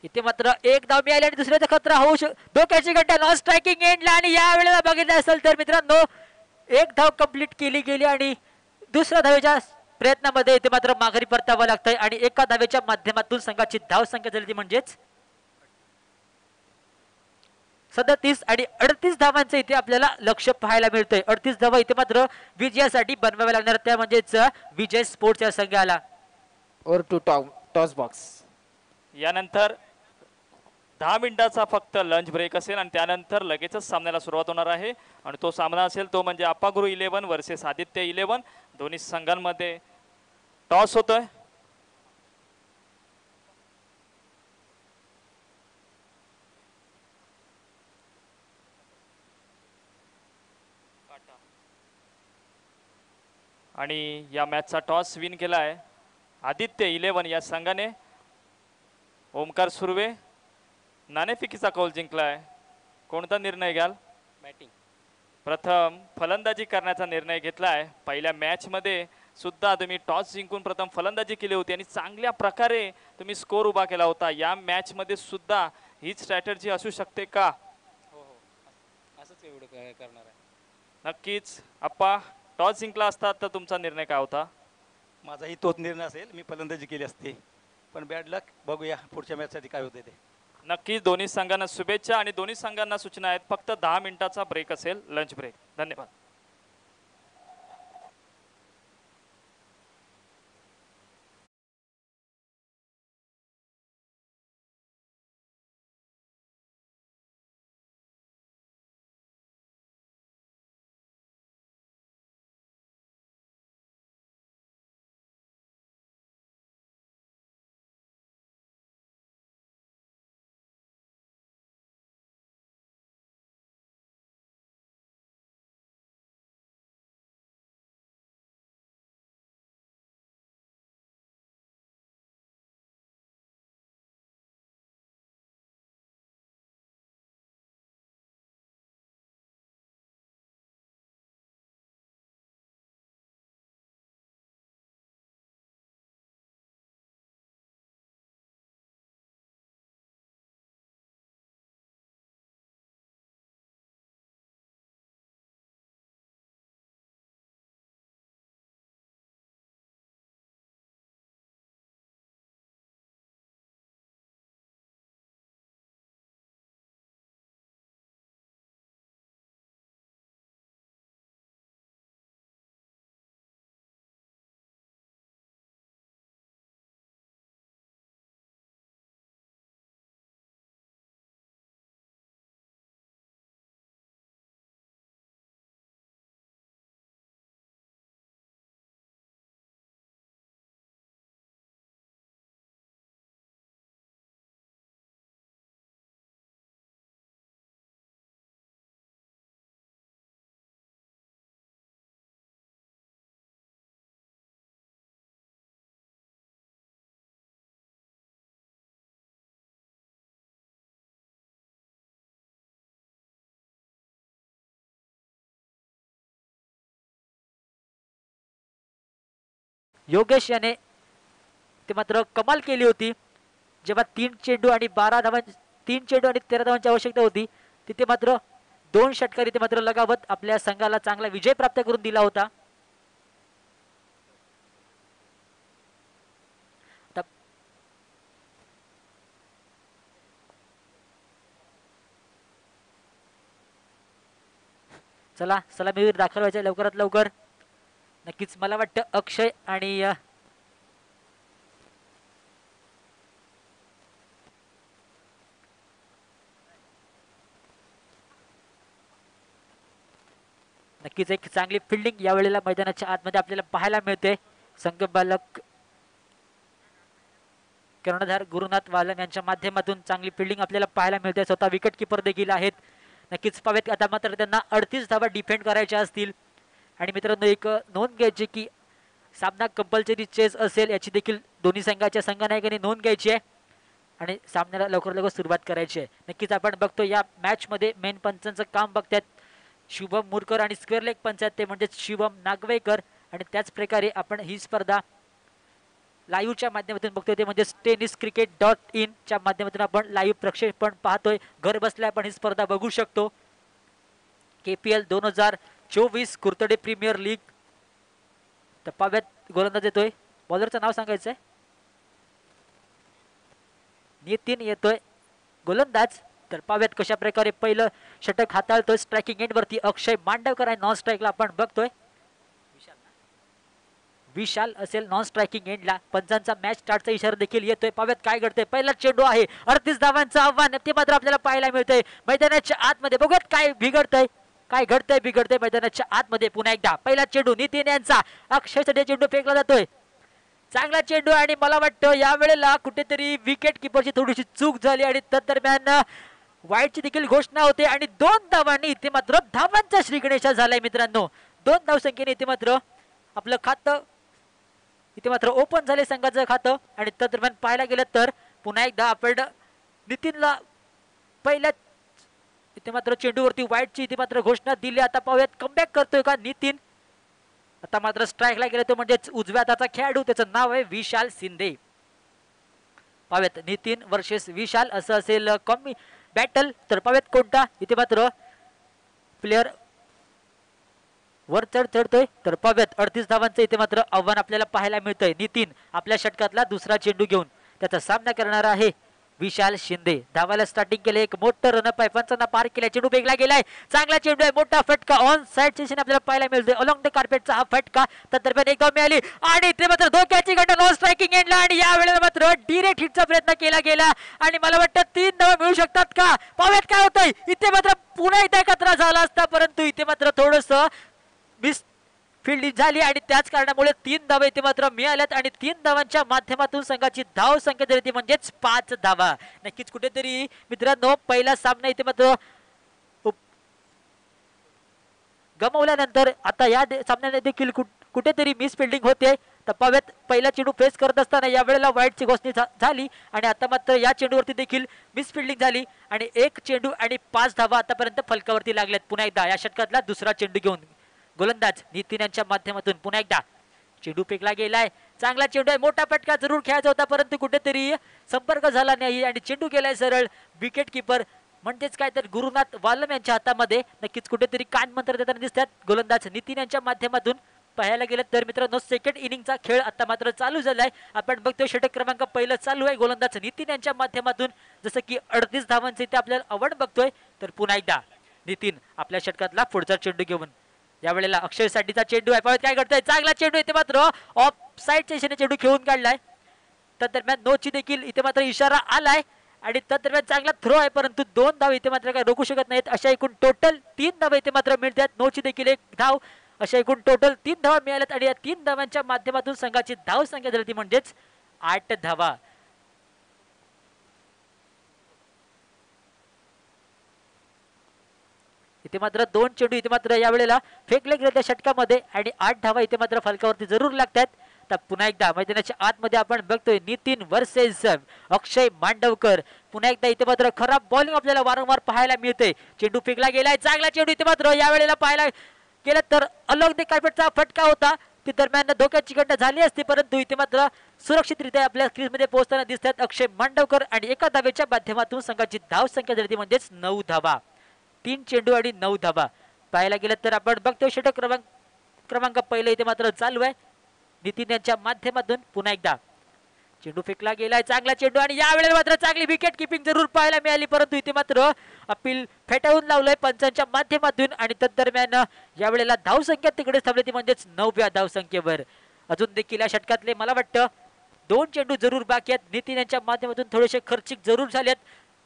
इथे मात्र एक धाव मिळाली आणि दुसऱ्याचा खतरा होऊ धोक्याची घंटा नॉन स्ट्रायकिंग एंडला आणि या वेळेला बघितलं असेल तर मित्रांनो एक धाव कंप्लीट केली गेली आणि दुसऱ्या धावेच्या प्रयत्नामध्ये इथे मात्र माघारी परतावं लागतंय आणि एका धावेच्या माध्यमातून संघाची धावसंख्या झाली ती म्हणजेच 37 आणि 38 धावांचं इथे आपल्याला लक्ष पाहायला मिळतंय. 38 धावा इथे मात्र विजयासाठी बनवाव्या लागणार त्या म्हणजेच विजय स्पोर्ट्स या संघाला. और टू टॉस बॉक्स. यानंतर 10 मिनिटाचा फक्त लंच ब्रेक असेल आणि त्यानंतर लगेचच सामन्याला सुरुवात होणार आहे आणि तो सामना असेल तो म्हणजे अप्पा गुरु 11 वर्सेस आदित्य 11. दोन्ही संघांमध्ये टॉस होतोय. आणि या मॅचचा टॉस विन केला आहे आदित्य 11 या संघाने. ओमकार सुर्वे नाणेफेकीचा कौल जिंकला आहे. कोणता निर्णय घ्याल? बॅटिंग. प्रथम फलंदाजी करण्याचा निर्णय घेतला आहे. पहिल्या मॅचमध्ये सुद्धा तुम्ही टॉस जिंकून प्रथम फलंदाजी केली होती आणि चांगल्या प्रकारे तुम्ही स्कोर उभा केला होता. या मॅचमध्ये सुद्धा हीच स्ट्रॅटेजी असू शकते का? हो हो, असंच एवढं करणार आहे. नक्कीच. आप्पा, टॉस जिंकला असता तर तुमचा निर्णय काय होता? माझाही तोच निर्णय असेल, मी फलंदाजी केली असते. पण बॅड लक, बघूया पुढच्या मॅचसाठी काय होते ते. नक्कीच. दोन्ही संघांना शुभेच्छा आणि दोन्ही संघांना सूचना आहेत. फक्त 10 मिनिटाचा ब्रेक असेल, लंच ब्रेक. धन्यवाद. योगेश याने ते मात्र कमाल केली होती. जेव्हा 3 चेंडू आणि 13 धावांची आवश्यकता होती, तिथे मात्र 2 षटकार इथे मात्र लगावत आपल्या संघाला चांगला विजय प्राप्त करून दिला होता. चला सलामीवीर दाखल व्हायचे लवकरात लवकर. नक्कीच मला वाटतं अक्षय आणि नक्कीच एक चांगली फिल्डिंग यावेळेला मैदानाच्या आतमध्ये आपल्याला पाहायला मिळते. संघबालक कर्णधार गुरुनाथ वालम यांच्या माध्यमातून चांगली फिल्डिंग आपल्याला पाहायला मिळते. स्वतः विकेट किपर देखील आहेत. नक्कीच पावेत आता मात्र त्यांना 38 धावा डिफेंड करायच्या असतील. आणि मित्रांनो एक नोंद घ्यायची की सामना कंपल्सरी चेस असेल याची देखील दोन्ही संघाच्या संघनायकांनी नोंद घ्यायची आहे आणि सामन्याला लवकर लवकर सुरुवात करायची आहे. नक्कीच आपण बघतो या मॅच मध्ये मेन पंचांचं काम बघतात शुभम मुरकर आणि स्क्वेअर लेग पंच ते म्हणजे शिवम नागवेकर. आणि त्याच प्रकारे आपण ही स्पर्धा लाईव्हच्या माध्यमातून बघतोय ते म्हणजे tenniscricket.in च्या माध्यमातून आपण लाईव्ह प्रक्षेपण पाहतोय. घर बसल्या आपण ही स्पर्धा बघू शकतो. KPL 2024 Kurtade premier league. तर पाव्यात गोलंदाज येतोय. बॉलरचं नाव सांगायचं आहे, नितीन येतोय गोलंदाज. तर पाव्यात कशा प्रकारे पहिलं षटक हाताळतोय. स्ट्रायकिंग एंड वरती अक्षय मांडवकर आहे. नॉन स्ट्राईकला आपण बघतोय विशाल असेल नॉन स्ट्रायकिंग एंडला. पंचांचा मॅच स्टार्टचा इशारा देखील येतोय. पाव्यात काय घडतंय, पहिला चेंडू आहे 38 धावांचं आव्हान ते मात्र आपल्याला पाहायला मिळतंय मैदानाच्या आतमध्ये. बघूयात काय बिघडतंय, काय घडतंय बिघडतंय मैदानाच्या आतमध्ये. पुन्हा एकदा पहिला चेंडू नितीन यांचा अक्षयसाठी चेंडू फेकला जातोय. चांगला चेंडू आणि मला वाटतं यावेळेला कुठेतरी विकेट किपरची थोडीशी चूक झाली आणि तदरम्यान वाईटची देखील घोषणा होते आणि 2 धावांनी इथे मात्र धावांचा श्रीगणेशा झालाय मित्रांनो. 2 धावसंख्येने इथे मात्र आपलं खातं इथे मात्र ओपन झाले संघाचं खातं. आणि दरम्यान पाहायला गेलं तर पुन्हा एकदा आपण नितीनला पहिल्या इथे मात्र चेंडूवरती वाईटची इथे मात्र घोषणा दिली. आता पाहूयात कमबॅक करतोय का नितीन. आता मात्र स्ट्राईकला गेला तो म्हणजेच उजव्या हाताचा खेळाडू, त्याचं नाव आहे विशाल शिंदे. पाहूयात नितीन वर्सेस विशाल असं असेल कॉम्बी बॅटल. तर पाहूयात कोणता इथे मात्र प्लेयर वर चढतोय. तर पाहूयात 38 धावांचं इथे मात्र आव्हान आपल्याला पाहायला मिळतंय. नितीन आपल्या षटकातला दुसरा चेंडू घेऊन त्याचा सामना करणार आहे विशाल शिंदे. धावायला स्टार्टिंग केले, एक मोठं रनअप आहे, पंचांना पार केला, चेंडू बेगला गेलाय, चांगला चेंडू आहे, मोठा फटका ऑन साइड सेशन आपल्याला पाहायला मिळतोय. अलॉंग द कार्पेटचा हा फटका तर दरम्यान एक धाव मिळाली आणि इथे मात्र धोक्याची घंटा नो स्ट्रायकिंग एंडला. आणि या वेळेला मात्र डिरेक्ट हिटचा प्रयत्न केला गेला आणि मला वाटतं 3 धावा मिळू शकतात का. पाहूयात काय होतंय. इथे मात्र पुन्हा एकदा खतरा झाला असता, परंतु इथे मात्र थोडस मिस फील्डिंग झाली आणि त्याच कारणामुळे 3 धावा इथे मात्र मिळाल्यात. आणि 3 धावांच्या माध्यमातून संघाची धाव संख्या जरी ती म्हणजेच 5 धावा. नक्कीच कुठेतरी मित्रांनो पहिला सामना इथे मात्र गमावल्यानंतर आता या सामन्याने देखील कुठेतरी मिस फिल्डिंग होते. तर पाव्यात पहिला चेंडू फेस करत असताना या वेळेला वाईटची घोषणा झाली आणि आता मात्र या चेंडूवरती देखील मिस फिल्डिंग झाली आणि 1 चेंडू आणि 5 धावा आतापर्यंत फलकावरती लागल्यात. पुन्हा एकदा या षटकातला दुसरा चेंडू घेऊन गोलंदाज नितीन यांच्या माध्यमातून पुन्हा एकदा चेंडू फेकला गेलाय, चांगला चेंडू आहे, मोठा फटका जरूर खेळायचा होता परंतु कुठेतरी संपर्क झाला नाही आणि चेंडू गेलाय सरळ विकेट किपर म्हणजेच काय तर गुरुनाथ वालम यांच्या हातामध्ये. नक्कीच कुठेतरी कान मंत्र देताना दिसतात गोलंदाज नितीन यांच्या माध्यमातून. पाहायला गेलं तर मित्रांनो सेकंड इनिंगचा खेळ आता मात्र चालू झालाय. आपण बघतोय षटक क्रमांक पहिलं चालू आहे गोलंदाज नितीन यांच्या माध्यमातून. जसं की 38 धावांचे इथे आपल्याला आवड बघतोय. तर पुन्हा एकदा नितीन आपल्या षटकातला पुढचा चेंडू घेऊन यावेळेला अक्षय साठीचा चेंडू आहे. पाहत काय करतोय, चांगला चेंडू इथे मात्र ऑफ साइड सेशनने चेंडू खेळून काढलाय. त्या दरम्यान नोची देखील इथे मात्र इशारा आलाय आणि त्या दरम्यान चांगला थ्रो आहे परंतु 2 धाव इथे मात्र काय रोखू शकत नाहीत. अशा एकूण टोटल 3 धावा इथे मात्र मिळतात. नोची देखील 1 धाव, अशा एकूण टोटल 3 धावा मिळाल्यात आणि या 3 धावांच्या माध्यमातून संघाची धाव संख्या झाली ती म्हणजेच 8 धावा. इथे मात्र 2 चेंडू इथे मात्र या वेळेला फेकले गेले त्या षटकामध्ये आणि 8 धावा इथे मात्र फलकावरती जरूर लागतात. तर पुन्हा एकदा मैदानाच्या आतमध्ये आपण बघतोय नितीन वर्सेस अक्षय मांडवकर. पुन्हा एकदा इथे मात्र खराब बॉलिंग आपल्याला वारंवार पाहायला मिळते. चेंडू फेकला गेलाय, चांगला चेंडू इथे मात्र या वेळेला पाहायला गेला तर अलॉंग द कार्पेटचा फटका होता. ती दरम्यान धोक्याची घटना झाली असती परंतु इथे मात्र सुरक्षितरित्या आपल्या क्रीजमध्ये पोहोचताना दिसतात अक्षय मांडवकर आणि एका धावेच्या माध्यमातून संघाची धाव संख्या झाली ती म्हणजेच 9 धावा. 3 चेंडू आणि 9 धावा. पाहायला गेलं तर आपण बघतोय षटक क्रमांक पहिलं इथे मात्र चालू आहे नितीन यांच्या माध्यमातून. पुन्हा एकदा चेंडू फेकला गेलाय, चांगला चेंडू आणि या वेळेला मात्र चांगली विकेट किपिंग जरूर पाहायला मिळाली परंतु इथे मात्र अपील फेटाळून लावलंय पंचांच्या माध्यमातून. आणि तदरम्यान या वेळेला धाव संख्या तिकडेच थांबली ती म्हणजेच 9व्या धाव संख्येवर. अजून देखील या षटकातले मला वाटतं 2 चेंडू जरूर बाकी आहेत. नितीन यांच्या माध्यमातून थोडेसे खर्चिक जरूर झालेत.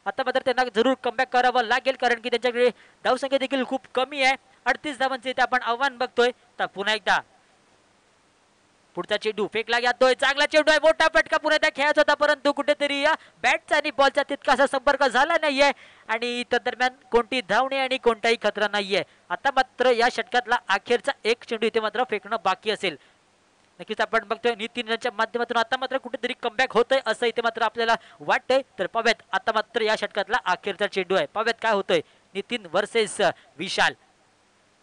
आता मात्र त्यांना जरूर कमबॅक करावं लागेल कारण की त्यांच्याकडे धावसंख्या देखील खूप कमी आहे. 38 धावांचे इथे आपण आव्हान बघतोय. तर पुन्हा एकदा पुढचा चेंडू फेकला जातोय, चांगला चेंडू आहे, मोठा फटका पुन्हा त्या खेळायचा होता परंतु कुठेतरी या बॅटचा आणि बॉलचा तितकासा संपर्क झाला नाहीये आणि त्या दरम्यान कोणती धावणे आणि कोणताही खतरा नाहीये. आता मात्र या षटकातला अखेरचा 1 चेंडू इथे मात्र फेकणं बाकी असेल. नक्कीच आपण बघतोय नितीन यांच्या माध्यमातून आता मात्र कुठेतरी कमबॅक होतंय असं इथे मात्र आपल्याला वाटतंय. तर पाव्यात आता मात्र या षटकातला अखेरचा चेंडू आहे. पाव्यात काय होतंय नितीन वर्सेस विशाल.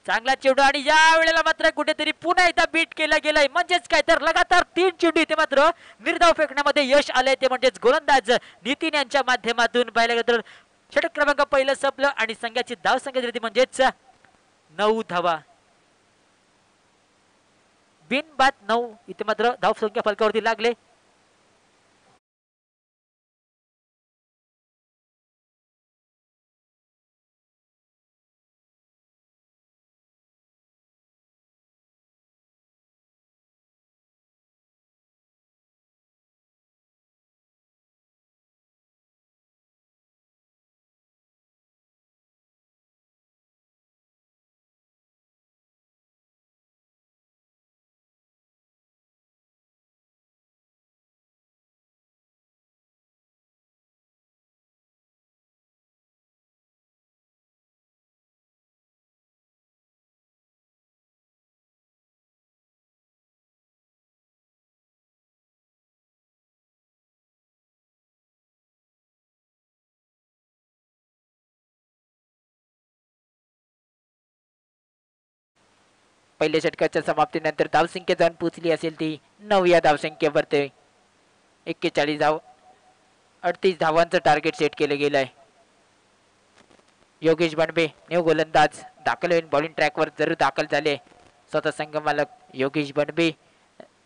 चांगला चेंडू आणि या वेळेला मात्र कुठेतरी पुन्हा एकदा बीट केला गेलाय म्हणजेच काय तर लगातार 3 चेंडू इथे मात्र निर्धाव फेकण्यामध्ये यश आलंय ते म्हणजेच गोलंदाज नितीन यांच्या माध्यमातून. पाहिलं गेलं तर षटक क्रमांक पहिलं संपलं आणि संघाची धाव संख्या झाली म्हणजेच 9 धावा. बिनबाद 9 इथे मात्र धाव संख्या फलकावरती लागले. पहिल्या षटकाच्या समाप्तीनंतर धावसंख्या जाऊन पोहोचली असेल ती 9 या धावसंख्येवरती. 41 धाव 38 धावांचं टार्गेट सेट केलं गेलं आहे. योगेश बनबे न्यू गोलंदाज दाखल होईल बॉलिंग ट्रॅकवर जरूर दाखल झाले. स्वतः संघ मालक योगेश बनबे.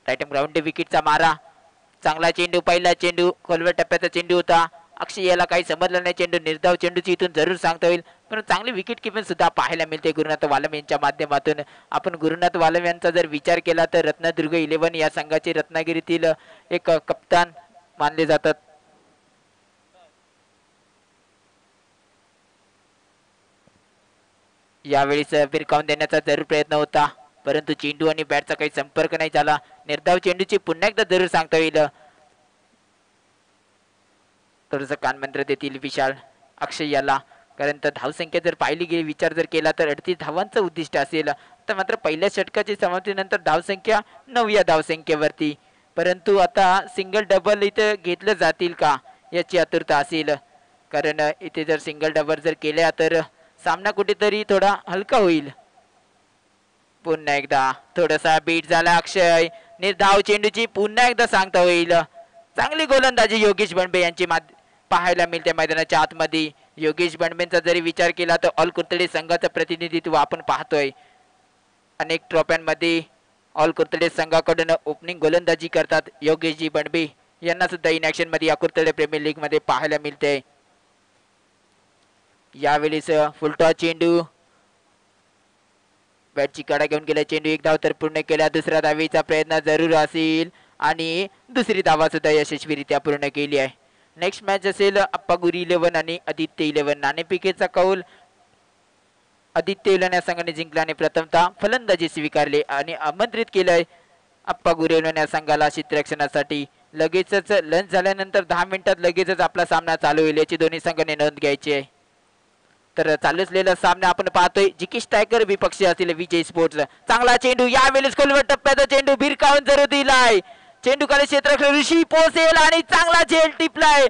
राईट ग्राउंड विकेटचा मारा. चांगला चेंडू, पहिला चेंडू खोलवर टप्प्याचा चेंडू होता. अक्षय याला काही समजलं नाही. चेंडू निर्धाव चेंडूची इथून जरूर सांगता होईल, पण चांगली विकेट किपिंग सुद्धा पाहायला मिळते गुरुनाथ वालम यांच्या माध्यमातून. आपण गुरुनाथ वालम यांचा जर विचार केला तर रत्नदुर्ग 11 या संघाचे रत्नागिरीतील एक कप्तान मानले जातात. यावेळीच फिरकावून देण्याचा जरूर प्रयत्न होता, परंतु चेंडू आणि बॅटचा काही संपर्क नाही झाला. निर्धाव चेंडूची पुन्हा एकदा जरूर सांगता येईल. थोडंसं कानमंत्र देतील विशाल अक्षय याला, कारण तर धावसंख्या जर पाहिली गेली, विचार जर केला तर 38 धावांचं उद्दिष्ट असेल. तर मात्र पहिल्या षटकाची समाप्तीनंतर धावसंख्या 9 या धावसंख्येवरती. परंतु आता सिंगल डबल इथं घेतलं जातील का याची आतुरता असेल, कारण इथे जर सिंगल डबल जर केल्या तर सामना कुठेतरी थोडा हलका होईल. पुन्हा एकदा थोडासा बीट झाला अक्षय. निर्धाव चेंडूची पुन्हा एकदा सांगता होईल. चांगली गोलंदाजी योगेश बनबे यांची पाहायला मिळते मैदानाच्या आतमध्ये. योगेश बनबेंचा जरी विचार केला तर ऑल कुर्तडे संघाचं प्रतिनिधित्व आपण पाहतोय. अनेक ट्रॉफ्यांमध्ये ऑल कुर्तडे संघाकडून ओपनिंग गोलंदाजी करतात योगेशजी बनबे यांना सुद्धा इन ऍक्शन मध्ये या कुर्तडे प्रीमियर लीग मध्ये पाहायला मिळते. यावेळेस फुलटॉस चेंडू, बॅटची कडा घेऊन गेला चेंडू. एक धाव तर पूर्ण केला. दुसऱ्या धावेचा प्रयत्न जरूर असेल आणि दुसरी धावा सुद्धा यशस्वीरित्या पूर्ण केली आहे. नेक्स्ट मॅच असेल अप्पागुरी 11 आणि आदित्य 11. नाणेफेकीचा कौल आदित्य 11 या संघाने जिंकला आणि प्रथमतः फलंदाजी स्वीकारली आणि आमंत्रित केलंय अप्पागुरी 11 या संघाला क्षेत्ररक्षणासाठी. लगेचच लंच झाल्यानंतर 10 मिनिटात लगेचच आपला सामना चालू होईल याची दोन्ही संघाने नोंद घ्यायची आहे. तर चालू असलेला सामना आपण पाहतोय. जिकी स्ट्रायकर विपक्षी असलेले विजय स्पोर्ट्स. चांगला चेंडू, यावेळेस खोलवर टप्प्याचा चेंडू भिरकावून जरूर दिलाय. चेंडू खाली क्षेत्ररक्षक ऋषी पोसेल आणि चांगला झेल टिपलाय,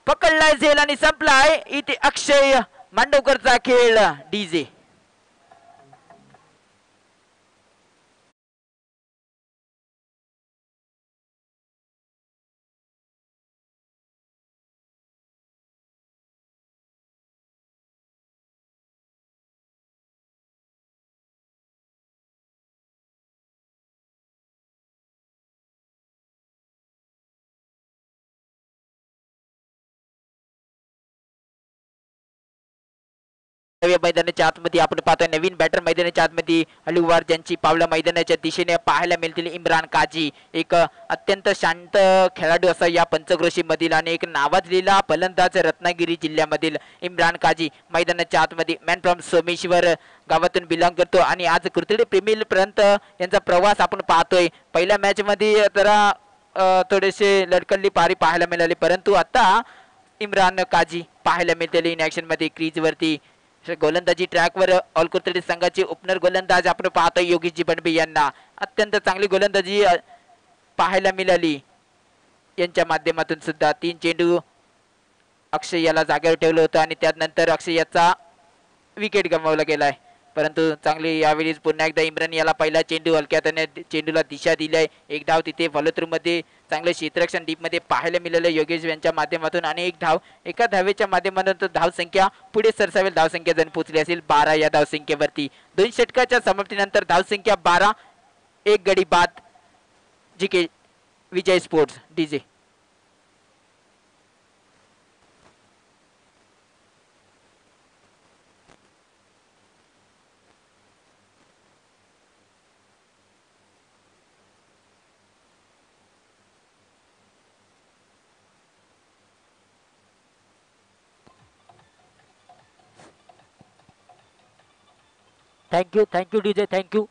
पकडलाय झेल आणि संपलाय. इथे अक्षय मांडवकरचा खेळ डीजे. मैदानाच्या आतमध्ये आपण पाहतोय नवीन बॅटर मैदानाच्या आतमध्ये हलुवार ज्यांची पावलं मैदानाच्या दिशेने पाहायला मिळतील. इम्रान काजी एक अत्यंत शांत खेळाडू असा या पंचक्रोशी मधील आणि एक नावाजलेला फलंदाज रत्नागिरी जिल्ह्यामधील इम्रान काजी मैदानाच्या आतमध्ये मॅन फ्रॉम सोमेश्वर गावातून बिलॉंग करतो आणि आज कुर्तडे प्रीमियर पर्यंत यांचा प्रवास आपण पाहतोय. पहिल्या मॅच मध्ये जरा थोडेसे लडकल्ली पारी पाहायला मिळाली, परंतु आता इम्रान काजी पाहायला मिळते इन ऍक्शन मध्ये क्रीज वरती. गोलंदाजी ट्रॅकवर ऑल कुर्तडे संघाचे ओपनर गोलंदाज आपण पाहतोय योगेशजी बनबे यांना. अत्यंत चांगली गोलंदाजी पाहायला मिळाली यांच्या माध्यमातून सुद्धा. 3 चेंडू अक्षय याला जागेवर ठेवलं होतं आणि त्यानंतर अक्षय याचा विकेट गमावला गेलाय, परंतु चांगली यावेळी पुन्हा एकदा इम्रान याला पहिला चेंडू हलक्यात चेंडूला दिशा दिली. एक धाव तिथे फॉलोथ्रू मध्ये चांगले क्षेत्ररक्षण डीप मध्ये पाहायला मिळालं योगेश यांच्या माध्यमातून आणि एक धाव एका धावेच्या माध्यमातून धाव संख्या पुढे सरसावेल. धाव संख्या जण पोहोचली असेल 12 या धाव संख्येवरती. 2 षटकाच्या समाप्तीनंतर धाव संख्या 12, 1 गडी बाद. जिके Vijay sports DJ. Thank you DJ thank you.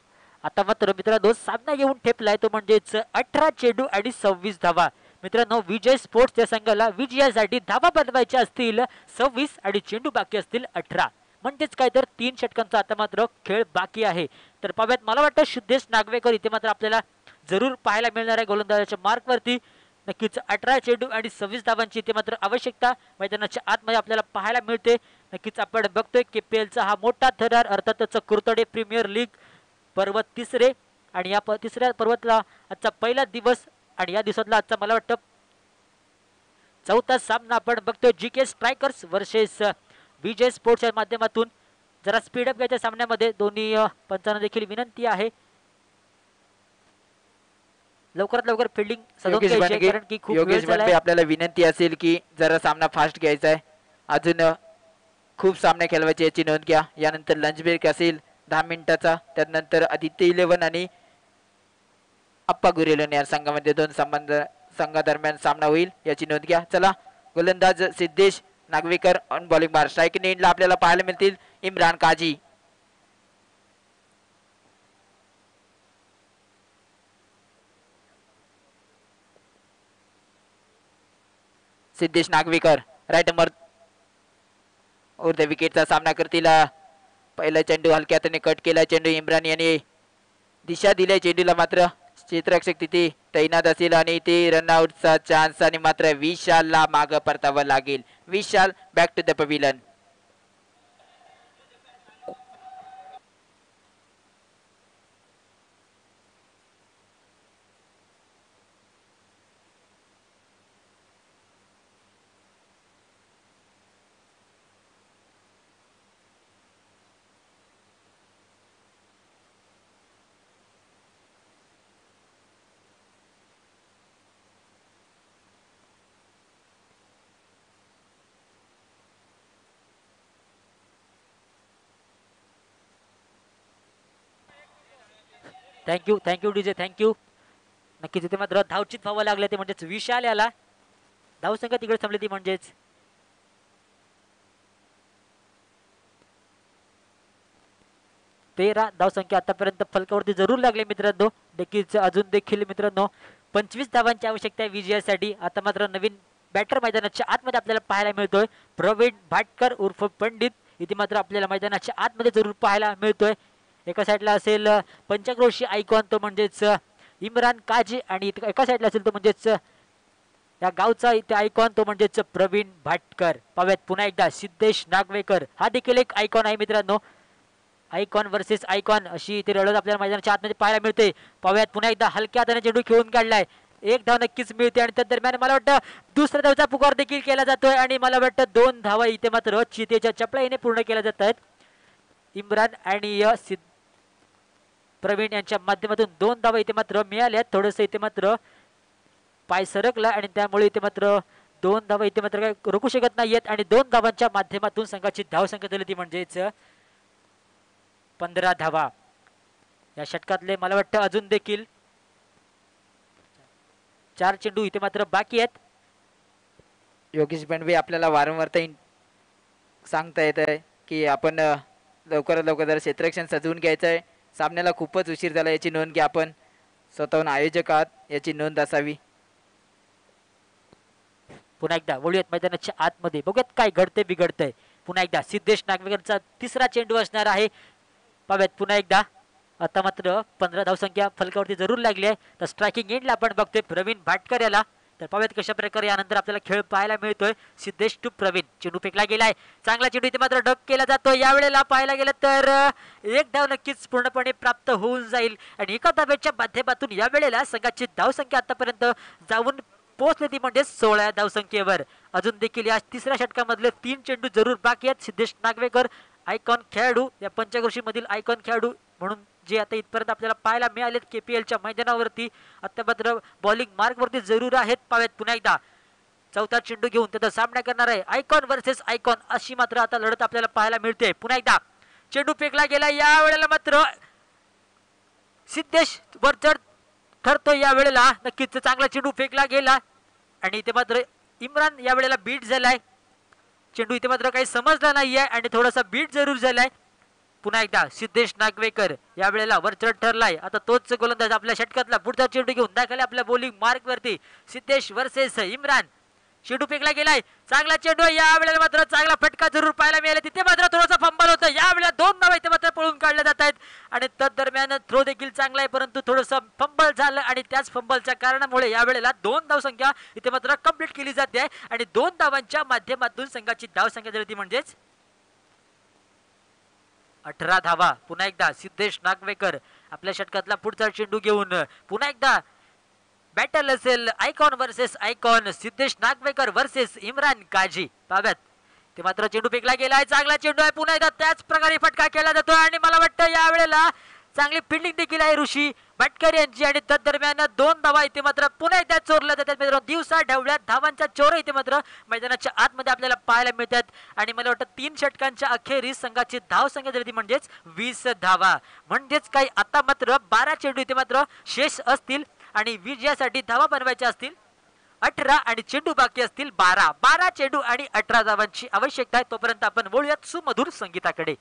आता मात्र मित्रांनो सामना येऊन ठेपलाय तो म्हणजेच 18 चेंडू आणि 26 धावा. मित्रांनो विजय स्पोर्ट्स या संघाला विजयासाठी धावा बनवायच्या असतील 26 आणि चेंडू बाकी असतील 18, म्हणजेच काय तर 3 षटकांचा आता मात्र खेळ बाकी आहे. तर पाहूयात, मला वाटतं सिद्धेश नागवेकर इथे मात्र आपल्याला जरूर पाहायला मिळणार आहे गोलंदाजाच्या मार्कवरती. नक्कीच 18 चेंडू आणि 26 धावांची इथे मात्र आवश्यकता मैदानाच्या आतमध्ये आपल्याला पाहायला मिळते. नक्कीच आपण बघतोय KPLचा हा मोठा थरार, अर्थातच कुर्तडे प्रीमियर लीग पर्व तिसरे आणि या तिसऱ्या पर्वातला आजचा पहिला दिवस आणि या दिवसातला आजचा मला वाटतं चौथा सामना आपण बघतोय GK स्ट्रायकर्स वर्सेस विजय स्पोर्ट्सच्या माध्यमातून. जरा स्पीडअप घ्यायच्या सामन्यामध्ये दोन्ही पंचांना देखील विनंती आहे लवकरात लवकर फिल्डिंग सजवून घ्यायची कारण की खूप वेळ झालाय. आपल्याला विनंती असेल की जरा सामना फास्ट घ्यायचा आहे. अजून खूप सामने खेळवायचे याची नोंद घ्या. यानंतर लंच ब्रेक असेल 10 मिनिटाचा. त्यानंतर आदित्य 11 आणि अप्पा गुरेलन या संघामध्ये दोन संघादरम्यान सामना होईल याची नोंद घ्या. चला गोलंदाज Siddhesh Nagwekar on bowling bar. Strike एंडला आपल्याला पाहायला मिळतील इम्रान काजी. सिद्धेश नागवेकर राईट नंबर विकेटचा सामना करतील. पहिला चेंडू हलक्या हाताने कट केला चेंडू. इम्रान यांनी दिशा दिल्या चेंडूला मात्र क्षेत्ररक्षक तिथे तैनात असेल आणि ते रनआउटचा चान्स आणि मात्र विशालला माग परतावं लागेल. Vishal back to the pavilion. Thank you DJ thank you. नक्कीच इथे मात्र धावचित व्हावं लागलं ते म्हणजेच विशाल याला धावसंख्या तिकडे थांबली ती म्हणजेच 13 धावसंख्या आतापर्यंत फलकावरती जरूर लागले मित्रांनो. नक्कीच अजून देखील मित्रांनो 25 धावांची आवश्यकता आहे विजयासाठी. आता मात्र नवीन बॅटर मैदानाच्या आतमध्ये आपल्याला पाहायला मिळतोय प्रवीण भाटकर उर्फ पंडित. इथे मात्र आपल्याला मैदानाच्या आतमध्ये जरूर पाहायला मिळतोय. एका साईडला असेल पंचक्रोशी आयकॉन तो म्हणजेच इम्रान काजी आणि एका साईडला असेल तो म्हणजेच या गावचा इथे आयकॉन तो म्हणजेच प्रवीण भाटकर. पाव्यात पुन्हा एकदा सिद्धेश नागवेकर हा देखील एक आयकॉन आहे मित्रांनो. आयकॉन वर्सेस आयकॉन अशी इथे लढत आपल्याला मैदानाच्या आतमध्ये पाहायला मिळते. पाव्यात पुन्हा एकदा हलक्या हाताने चेंडू खेळून काढलाय. एक धाव नक्कीच मिळते आणि त्या दरम्यान मला वाटतं दुसऱ्या धावचा पुकार देखील केला जातोय आणि मला वाटतं 2 धावा इथे मात्र चितेच्या चपळाईने पूर्ण केल्या जात आहेत. इम्रान आणि प्रवीण यांच्या माध्यमातून 2 धावा इथे मात्र मिळाल्यात. थोडंसं इथे मात्र पाय सरकला आणि त्यामुळे इथे मात्र 2 धावा इथे मात्र काय रोखू शकत नाहीयेत आणि 2 धावांच्या माध्यमातून संघाची धावसंख्या झाली ती म्हणजेच 15 धावा. या षटकातले मला वाटतं अजून देखील 4 चेंडू इथे मात्र बाकी आहेत. योगेश बंडवे आपल्याला वारंवार सांगता येत आहे की आपण लवकरात लवकर जरा क्षेत्ररक्षण सजवून घ्यायचं आहे. सामन्याला खूपच उशीर झाला याची नोंद घ्या. आपण स्वतःहून आयोजक आहात याची नोंद असावी. पुन्हा एकदा वळूयात मैदानाच्या आतमध्ये बघूयात काय घडतंय बिघडतंय. पुन्हा एकदा सिद्धेश नागवेकरचा तिसरा चेंडू असणार आहे. पाव्यात पुन्हा एकदा आता मात्र 15 धावसंख्या फलकावरती जरूर लागली आहे. तर स्ट्रायकिंग एंडला आपण बघतोय प्रवीण भाटकर याला. तर पाव्यात कशा प्रकारे यानंतर आपल्याला खेळ पाहायला मिळतोय. सिद्धेश टू प्रवीण चेंडू फेकला गेलाय. चांगला चेंडू इथे मात्र डक केला जातो. यावेळेला पाहायला गेलं तर एक धाव नक्कीच पूर्णपणे प्राप्त होऊन जाईल आणि एका धावेच्या माध्यमातून यावेळेला संघाची धावसंख्या आतापर्यंत जाऊन पोहोचली ती म्हणजे 16 धावसंख्येवर. अजून देखील या तिसऱ्या षटकामधले 3 चेंडू जरूर बाकी आहेत. सिद्धेश नागवेकर आयकॉन खेळाडू या पंचक्रोशी मधील आयकॉन खेळाडू म्हणून जे आता इथपर्यंत आपल्याला पाहायला मिळालेत KPLच्या मैदानावरती आता मात्र बॉलिंग मार्कवरती जरूर आहेत. पाव्यात पुन्हा एकदा चौथा चेंडू घेऊन त्याचा सामना करणार आहे आयकॉन वर्सेस आयकॉन अशी मात्र आता लढत आपल्याला पाहायला मिळते. पुन्हा एकदा चेंडू फेकला गेला. या वेळेला मात्र सिद्धेश वरचढ ठरतो. या वेळेला नक्कीच चांगला चेंडू फेकला गेला आणि इथे मात्र इम्रान या वेळेला बीट झालाय. चेंडू इथे मात्र काही समजला नाहीये आणि थोडासा बीट जरूर झालाय. पुन्हा एकदा सिद्धेश नागवेकर या वेळेला वरचढ ठरलाय. आता तोच गोलंदाज आपल्या षटकातला पुढचा चेंडू घेऊन दाखल आपल्या बॉलिंग मार्क वरती. सिद्धेश वर्सेस इम्रान. चेंडू फेकला गेलाय. चांगला चेंडू या वेळेला मात्र चांगला फटका जरूर पाहायला मिळाला. तिथे मात्र थोडासा फंबल होता. या वेळेला 2 धावा इथे मात्र पळून काढल्या जात आहेत आणि तदरम्यान थ्रो देखील चांगला आहे परंतु थोडंसं फंबल झालं आणि त्याच फंबलच्या कारणामुळे या वेळेला 2 धावसंख्या इथे मात्र कंप्लीट केली जाते आणि 2 धावांच्या माध्यमातून संघाची धावसंख्या झाली ती म्हणजेच 18 धावा. पुन्हा एकदा सिद्धेश नागवेकर आपल्या षटकातला पुढचा चेंडू घेऊन पुन्हा एकदा बॅटल असेल icon versus icon, Siddhesh Nagvekar versus Imran Kazi. पाव्यात ते मात्र चेंडू फेकला गेलाय, चांगला चेंडू आहे, पुन्हा एकदा त्याच प्रकारे फटका केला जातोय आणि मला वाटतं यावेळेला चांगली फिल्डिंग देखील आहे ऋषी भटकर यांची आणि तदरम्यान 2 धावा इथे मात्र पुन्हा एकदा चोरल्या जातात मित्रांनो. दिवसा ढवळ्यात धावांच्या चोर इथे मात्र मैदानाच्या आतमध्ये आपल्याला पाहायला मिळतात आणि मला वाटतं 3 षटकांच्या अखेरीस संघाची धाव संख्या झाली म्हणजेच 20 धावा, म्हणजेच काही आता मात्र 12 चेंडू इथे मात्र शेष असतील आणि विजयासाठी धावा बनवायच्या असतील 18 आणि चेंडू बाकी असतील 12 चेंडू आणि 18 धावांची आवश्यकता आहे. तोपर्यंत आपण बोलूयात सुमधुर संगीताकडे.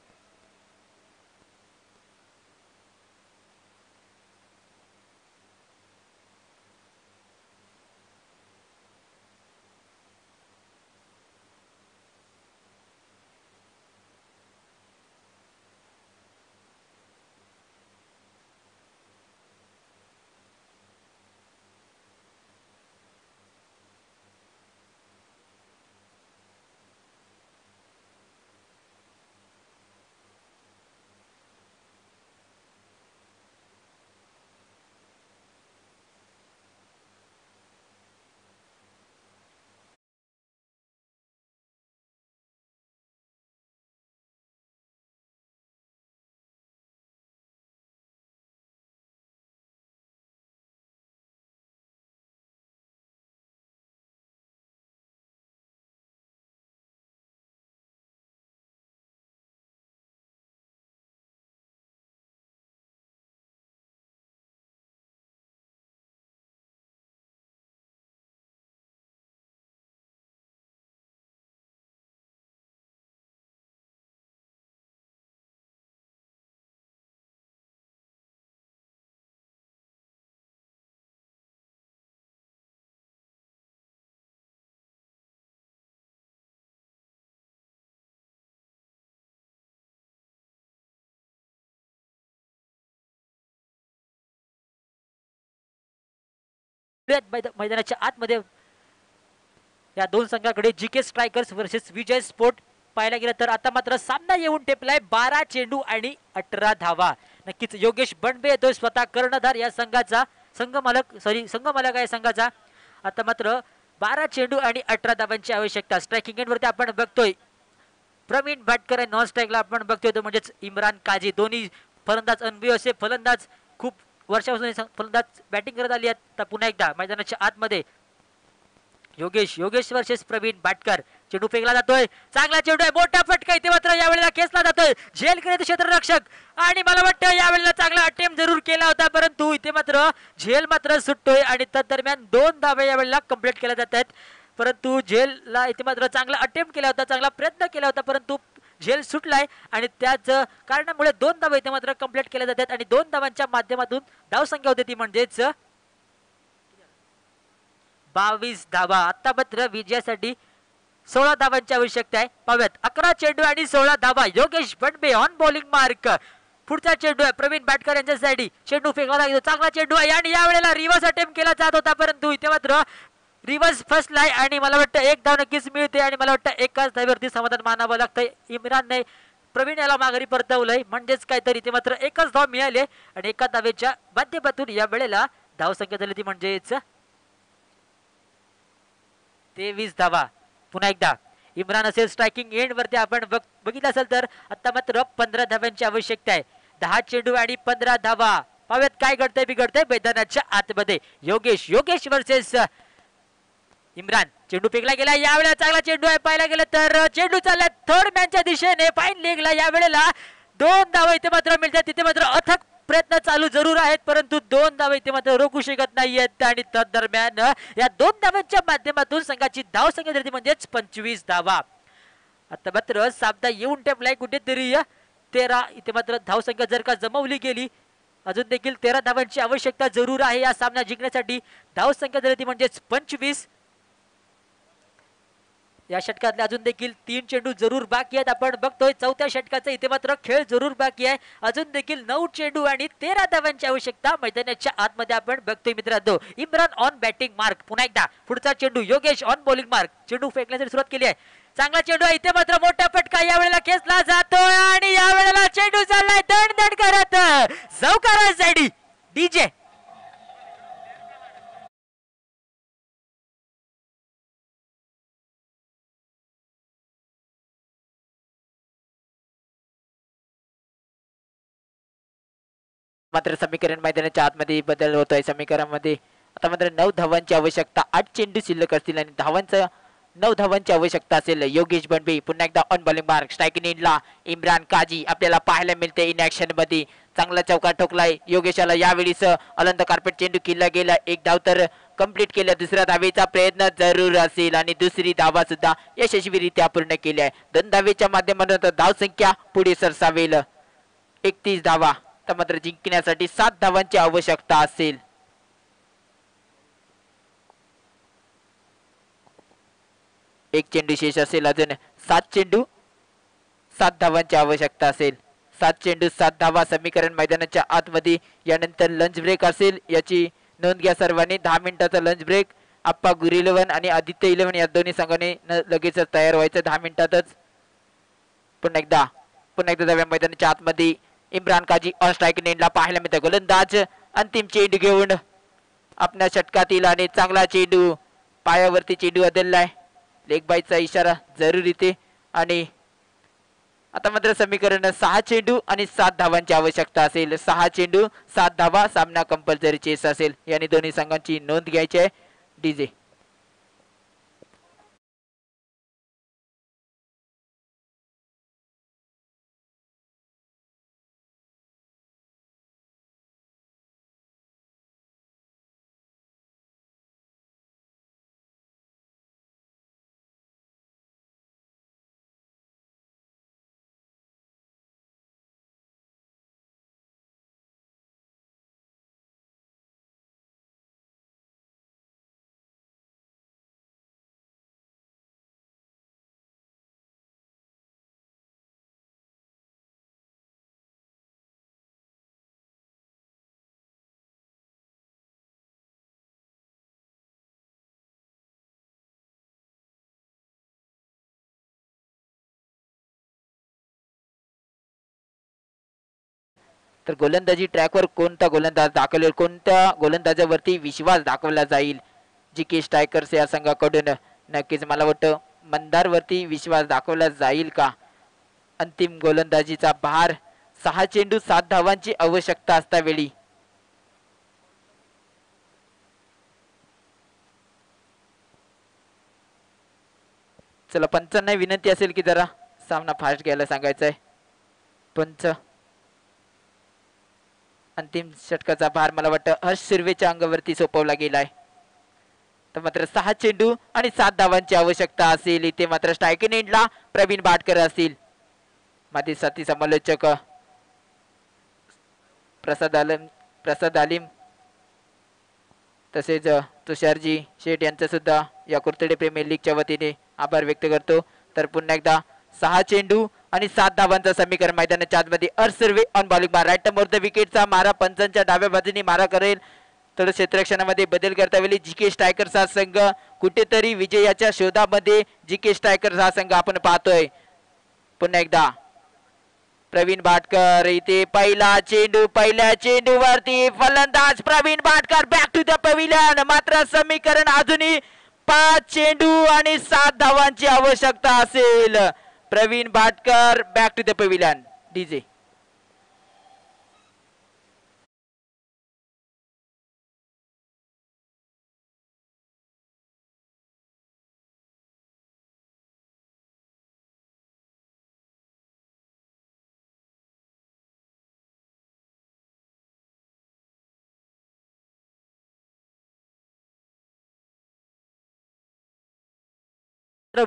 मैदानाच्या आतमध्ये या 2 संघाकडे जीके स्ट्रायकर्स वर्सेस विजय स्पोर्ट पाहायला गेलं तर आता मात्र सामना येऊन टेपलाय 12 चेंडू आणि 18 धावा. नक्कीच योगेश बनबे येतोय स्वतः कर्णधार या संघाचा, संघमालक आहे संघाचा. आता मात्र 12 चेंडू आणि 18 धावांची आवश्यकता. स्ट्रायकिंग एंड वरती आपण बघतोय प्रवीण भाटकर, नॉन स्ट्राईकला आपण बघतोय तो म्हणजेच इम्रान काजी. दोन्ही फलंदाज अनुभवी असे फलंदाज, खूप वर्षापासून फलंदाज बॅटिंग करत आली आहेत. तर पुन्हा एकदा मैदानाच्या आतमध्ये योगेश वर्सेस प्रवीण भाटकर. चेंडू फेकला जातोय, चांगला चेंडू आहे, मोठा फटका इथे मात्र यावेळेला खेचला जातोय. झेल करीत क्षेत्ररक्षक आणि मला वाटतं यावेळेला चांगला अटेम्प्ट जरूर केला होता परंतु इथे मात्र झेल मात्र सुटतोय आणि तदरम्यान 2 धावा यावेळेला कंप्लीट केल्या जात आहेत. परंतु झेलला इथे मात्र चांगला अटेम्प्ट केला होता, चांगला प्रयत्न केला होता परंतु झेल सुटलाय आणि त्याच कारणामुळे 2 धावा इथे मात्र कंप्लीट केल्या जातात आणि 2 धावांच्या माध्यमातून धावसंख्या होती ती म्हणजेच 22 धावा. आता मात्र विजयासाठी 16 धावांची आवश्यकता आहे. पाहूयात 11 चेंडू आणि 16 धावा. योगेश बनबे ऑन बॉलिंग मार्क. पुढचा चेंडू आहे प्रवीण भाटकर यांच्यासाठी. चेंडू फेकला लागतो, चांगला चेंडू आहे आणि यावेळेला रिव्हर्स अटेम्प्ट केला जात होता परंतु इथे मात्र रिव्हर्स फसलाय आणि मला वाटतं 1 धाव नक्कीच मिळते आणि मला वाटतं एकाच धावेवरती समाधान मानावं लागतंय. इम्रानने प्रवीण याला माघारी परतवलंय म्हणजेच काहीतरी इथे मात्र एकच धाव मिळाले आणि एका धावेच्या माध्यमातून या वेळेला धावसंख्या झाली ती म्हणजेच 23 धावा. पुन्हा एकदा इम्रान असेल स्ट्रायकिंग एंड वरती आपण बघितलं असेल तर आता मात्र 15 धाव्यांची आवश्यकता आहे. 10 चेंडू आणि 15 धावा. पाहूयात काय घडतंय बिघडतंय मैदानाच्या आतमध्ये. योगेश वर्सेस इम्रान. चेंडू फेकला गेला, यावेळेला चांगला चेंडू आहे. पाहायला गेलं तर चेंडू चालला थर्ड मॅनच्या दिशेने, फाईन लेगला. यावेळेला 2 धावा इथे मात्र मिळतात. तिथे मात्र अथक प्रयत्न चालू जरूर आहेत परंतु 2 धावा इथे मात्र रोखू शकत नाहीयेत आणि तदरम्यान या 2 धावांच्या माध्यमातून संघाची धावसंख्या झाली म्हणजेच 25 धावा. आता मात्र सामना येऊन टेपलाय कुठेतरी 13. इथे मात्र धावसंख्या जर का जमवली गेली अजून देखील 13 धावांची आवश्यकता जरूर आहे या सामना जिंकण्यासाठी. धावसंख्या झाली ती म्हणजेच 25. या षटकातले अजून देखील 3 चेंडू जरूर बाकी आहेत. आपण बघतोय 4थ्या षटकाचा इथे मात्र खेळ जरूर बाकी आहे. अजून देखील 9 चेंडू आणि 13 धावांची आवश्यकता मैदानाच्या आतमध्ये आपण बघतोय मित्रांनो. Imran on batting mark. पुन्हा एकदा पुढचा चेंडू. Yogesh on bowling mark. चेंडू फेकण्यासाठी सुरुवात केली आहे. चांगला चेंडू आहे इथे मात्र मोठा फटका यावेळेला खेचला जातोय आणि यावेळेला चेंडू चाललाय दण करत चौकारासाठी डीजे मात्र समीकरण मैदानाच्या आतमध्ये बदल होतोय समीकरणामध्ये आता मात्र 9 धावांची आवश्यकता 8 चेंडू शिल्लक असतील आणि 9 धावांची आवश्यकता असेल योगेश बनबे पुन्हा एकदा ऑन बॉलिंग मार्क स्ट्रायकिंग एंडला इम्रान काजी आपल्याला पाहायला मिळते इन ऍक्शन मध्ये चांगला चौकार ठोकलाय योगेशाला यावेळीस अलंद कार्पेट चेंडू किल्ला गेला एक धाव तर कंप्लीट केल्या दुसऱ्या धावेचा प्रयत्न जरूर असेल आणि दुसरी धावा सुद्धा यशस्वीरित्या पूर्ण केली आहे 2 धावेच्या माध्यमातून धाव संख्या पुढे सरसावेल 31 धावा तर मात्र जिंकण्यासाठी 7 धावांची आवश्यकता असेल एक चेंडू शेष असेल अजून 7 चेंडू 7 धावांची आवश्यकता असेल 7 चेंडू 7 धावा समीकरण मैदानाच्या आतमध्ये यानंतर लंच ब्रेक असेल याची नोंद घ्या सर्वांनी 10 मिनिटाचा लंच ब्रेक आप्पा गुरु 11 आणि आदित्य 11 या दोन्ही संघाने लगेचच तयार व्हायचं 10 मिनिटातच पुन्हा एकदा जाऊया मैदानाच्या आतमध्ये इम्रान काजी ऑन स्ट्राइक नेटला पाहायला मिळतं गोलंदाज अंतिम चेंडू घेऊन आपल्या षटकातील आणि चांगला चेंडू पायावरती चेंडू बदललाय लेग बाईचा इशारा जरूर इथे आणि आता मात्र समीकरण 6 चेंडू आणि 7 धावांची आवश्यकता असेल 6 चेंडू 7 धावा सामना कंपल्सरी चेस असेल यांनी दोन्ही संघांची नोंद घ्यायची आहे डीजे तर गोलंदाजी ट्रॅकवर कोणता गोलंदाज दाखवेल कोणत्या गोलंदाजावरती विश्वास दाखवला जाईल जीके स्ट्रायकर्स या संघाकडून नक्कीच मला वाटतं मंदारवरती विश्वास दाखवला जाईल का अंतिम गोलंदाजीचा भार 6 चेंडू 7 धावांची आवश्यकता असता वेळी चला पंचांना विनंती असेल की जरा सामना फास्ट घ्यायला सांगायचा आहे पंच अंतिम षटकाचा भार मला वाटतं हर्ष सुर्वेच्या अंगावरती सोपवला गेलाय तर मात्र 6 चेंडू आणि 7 धावांची आवश्यकता असेल इथे मात्र स्ट्रायकिंग एंडला प्रवीण भाटकर असतील माझे साथी समालोचक प्रसाद आलिम तसेच तुषारजी शेठ यांचा सुद्धा या कुर्तडे प्रीमियर लीगच्या वतीने आभार व्यक्त करतो तर पुन्हा एकदा 6 चेंडू आणि 7 धावांचा समीकरण मैदानाच्या आतमध्ये अर्सर्वे ऑन बॉलिंग मार राईट मोर द विकेटचा मारा पंचांच्या डाव्या बाजूने मारा करेल तर क्षेत्ररक्षणामध्ये बदल करता वेळी जीके स्ट्रायकर्स हा संघ कुठेतरी विजयाच्या शोधामध्ये जीके स्ट्रायकर्स हा संघ आपण पाहतोय पुन्हा एकदा प्रवीण भाटकर इथे पहिल्या चेंडूवरती फलंदाज Praveen Bhatkar back to the pavilion मात्र समीकरण अजूनही 5 चेंडू आणि 7 धावांची आवश्यकता असेल Pravin Bhatkar back to the pavilion DJ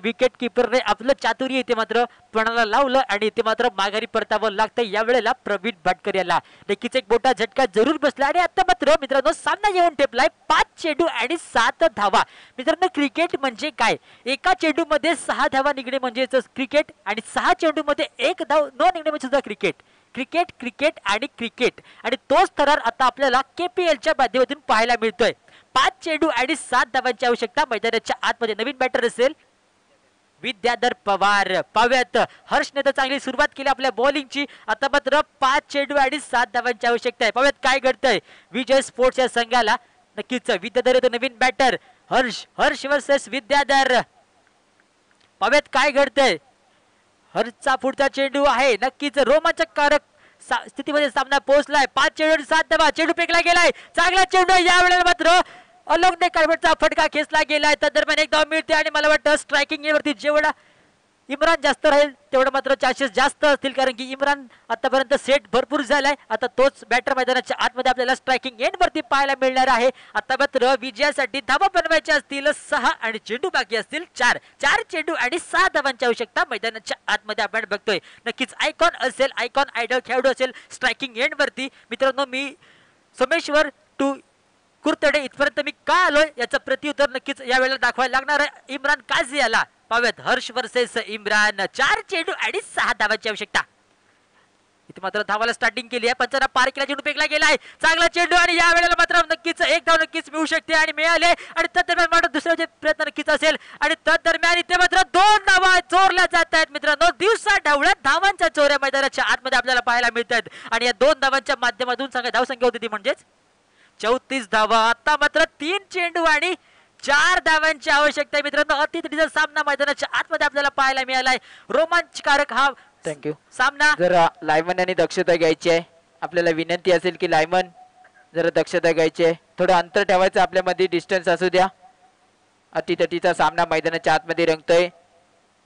wicket किपरने आपलं चातुर्य इथे मात्र पणाला लावलं आणि इथे मात्र माघारी परतावं लागतं यावेळेला प्रवीण भाटकर याला नक्कीच एक मोठा झटका जरूर बसला आणि आता मात्र मित्रांनो सामना येऊन ठेपलाय 5 चेंडू आणि 7 धावा मित्रांनो क्रिकेट म्हणजे काय एका चेंडू मध्ये 6 धावा निघणे म्हणजेच क्रिकेट आणि 6 चेंडू मध्ये 1 धाव न निघणे म्हणजे सुद्धा क्रिकेट आणि तोच थरार आता आपल्याला केपीएलच्या माध्यमातून पाहायला मिळतोय 5 चेंडू आणि 7 धावांची आवश्यकता मैदानाच्या आतमध्ये नवीन बॅटर असेल विद्याधर पवार. पाहूयात हर्षने तर चांगली सुरुवात केली आपल्या बॉलिंगची. आता मात्र 5 चेंडू आणि 7 धावांची आवश्यकता आहे. पाहूयात काय घडतंय विजय स्पोर्ट्स या संघाला. नक्कीच विद्याधर येतो नवीन बॅटर. हर्ष वर्सेस विद्याधर. पाहूयात काय घडतंय. हर्षचा पुढचा चेंडू आहे. नक्कीच रोमांचकारक स्थितीमध्ये सामना पोहोचलाय. 5 चेंडू आणि 7 धावा. चेंडू फेकला गेलाय. चांगला चेंडू या वेळेला मात्र अलोकने कार्पेटचा फटका खेचला गेलाय. त्या दरम्यान एक धाव मिळते आणि मला वाटतं स्ट्रायकिंग वरती जेवढा इम्रान जास्त राहील तेवढं मात्र चान्सेस जास्त असतील, कारण की इम्रान आतापर्यंत सेट भरपूर झालाय. आता तोच बॅटर मैदानाच्या आतमध्ये आपल्याला स्ट्रायकिंग एंड वरती पाहायला मिळणार आहे. आता मात्र विजयासाठी धावा बनवायच्या असतील 6 आणि चेंडू बाकी असतील 4 चेंडू आणि 6 धावांची आवश्यकता मैदानाच्या आतमध्ये आपण बघतोय. नक्कीच आयकॉन असेल, आयकॉन आयडल खेळाडू असेल स्ट्रायकिंग एंड वरती. मित्रांनो, मी सोमेश्वर टू कुरतडे इथपर्यंत मी का आलोय याचं प्रत्युत्तर नक्कीच या वेळेला दाखवायला लागणार आहे इम्रान काझी याला. पाहूयात हर्ष वर्सेस इम्रान. 4 चेंडू आणि 6 धावांची आवश्यकता. इथे मात्र धावाला स्टार्टिंग केली आहे. पंचांना पार केला, चेंडू फेकला गेलाय. चांगला चेंडू आणि या वेळेला मात्र नक्कीच एक धाव नक्कीच मिळू शकते आणि मिळाले. आणि तदरम्यान मात्र दुसऱ्याचे प्रयत्न नक्कीच असेल आणि तदरम्यान इथे मात्र 2 धावा चोरल्या जात आहेत. मित्रांनो, दिवसा ढवळ्यात धावांच्या चोऱ्या मैदानाच्या आतमध्ये आपल्याला पाहायला मिळत आहेत आणि या 2 धावांच्या माध्यमातून धावसंख्या होती ती म्हणजेच 34 धावा. आता मात्र 3 चेंडू आणि 4 धावांची आवश्यकता आहे. मित्रांनो, अतिथीचा सामना मैदानाच्या आतमध्ये आपल्याला पाहायला मिळालाय. रोमांचकारक हा थँक्यू सामना. जरा लायमन यांनी दक्षता घ्यायची आहे. आपल्याला विनंती असेल की लायमन जरा दक्षता घ्यायची आहे. थोडं अंतर ठेवायचं आपल्यामध्ये, डिस्टन्स असू द्या. अतिथीचा सामना मैदानाच्या आतमध्ये रंगतोय,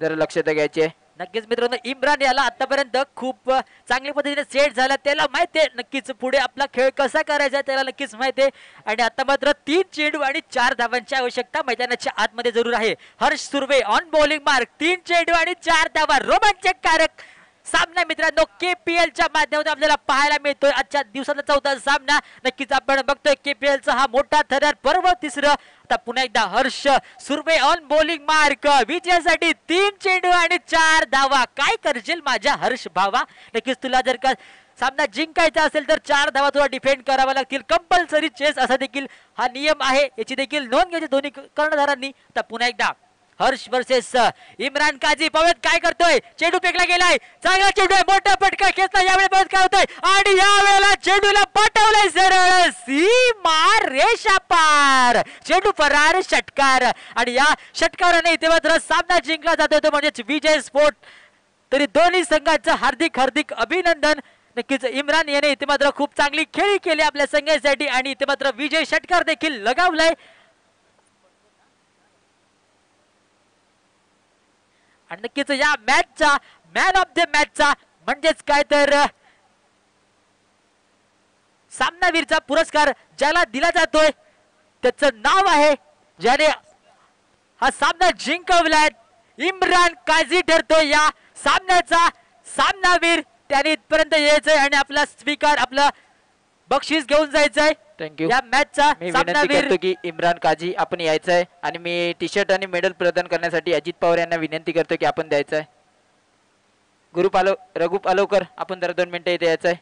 जरा लक्षता घ्यायची आहे. नक्कीच मित्रांनो, इम्रान याला आतापर्यंत खूप चांगल्या पद्धतीने सेट झाला. त्याला माहिती आहे नक्कीच पुढे आपला खेळ कसा करायचा त्याला नक्कीच माहिती आहे. आणि आता मात्र 3 चेंडू आणि 4 धावांची आवश्यकता मैदानाच्या आतमध्ये जरूर आहे. Harsh Surve on bowling mark. 3 चेंडू आणि 4 धावा. रोमांचकारक सामना मित्रांनो KPL च्या माध्यमातून आपल्याला पाहायला मिळतोय. आजच्या दिवसाचा 4था सामना. नक्कीच आपण बघतोय KPL चा हा मोठा थरार पर्व 3रं. आता पुन्हा एकदा Harsh Surve on bowling mark. विजयासाठी 3 चेंडू आणि 4 धावा. काय करशील माझ्या हर्ष भावा. नक्कीच तुला जर का सामना जिंकायचा असेल तर 4 धावा तुला डिफेंड करावा लागतील. कंपल्सरी चेस असा देखील हा नियम आहे. याची देखील नोंद घ्यायची दोन्ही कर्णधारांनी. आता पुन्हा एकदा हर्ष वर्सेस इम्रान काझी. पाहूयात काय करतोय. चेंडू फेकला गेलाय. चांगला चेंडू आहे. मोठा फटका खेचला. यावेळी पाहत काय होतंय आणि यावेळेला चेंडूला पाठवलंय सरळ सीमा रेषा पार. चेंडू फरार षटकार आणि या षटकाराने इथे मात्र सामना जिंकला जातोय तो म्हणजेच विजय स्पोर्ट. तरी दोन्ही संघाचं हार्दिक हार्दिक अभिनंदन. नक्कीच इम्रान याने इथे मात्र खूप चांगली खेळी केली आपल्या संघासाठी आणि इथे मात्र विजय षटकार देखील लगावलाय. आणि नक्कीच या मॅचचा मॅन ऑफ द मॅचचा म्हणजेच काय तर सामनावीरचा पुरस्कार ज्याला दिला जातोय त्याचं नाव आहे, ज्याने हा सामना जिंकवलाय, इम्रान काझी ठरतोय या सामन्याचा सामनावीर. त्याने इथपर्यंत यायचंय आणि आपला स्वीकार आपला बक्षीस घेऊन जायचंय. थँक्यू. या मॅचचा मी विनंती करतो की इम्रान काझी आपण यायचं आहे आणि मी टी-शर्ट आणि मेडल प्रदान करण्यासाठी अजित पवार यांना विनंती करतो की आपण द्यायचं आहे. रघु पालवकर आपण जरा 2 मिनिटं इथे यायचं आहे.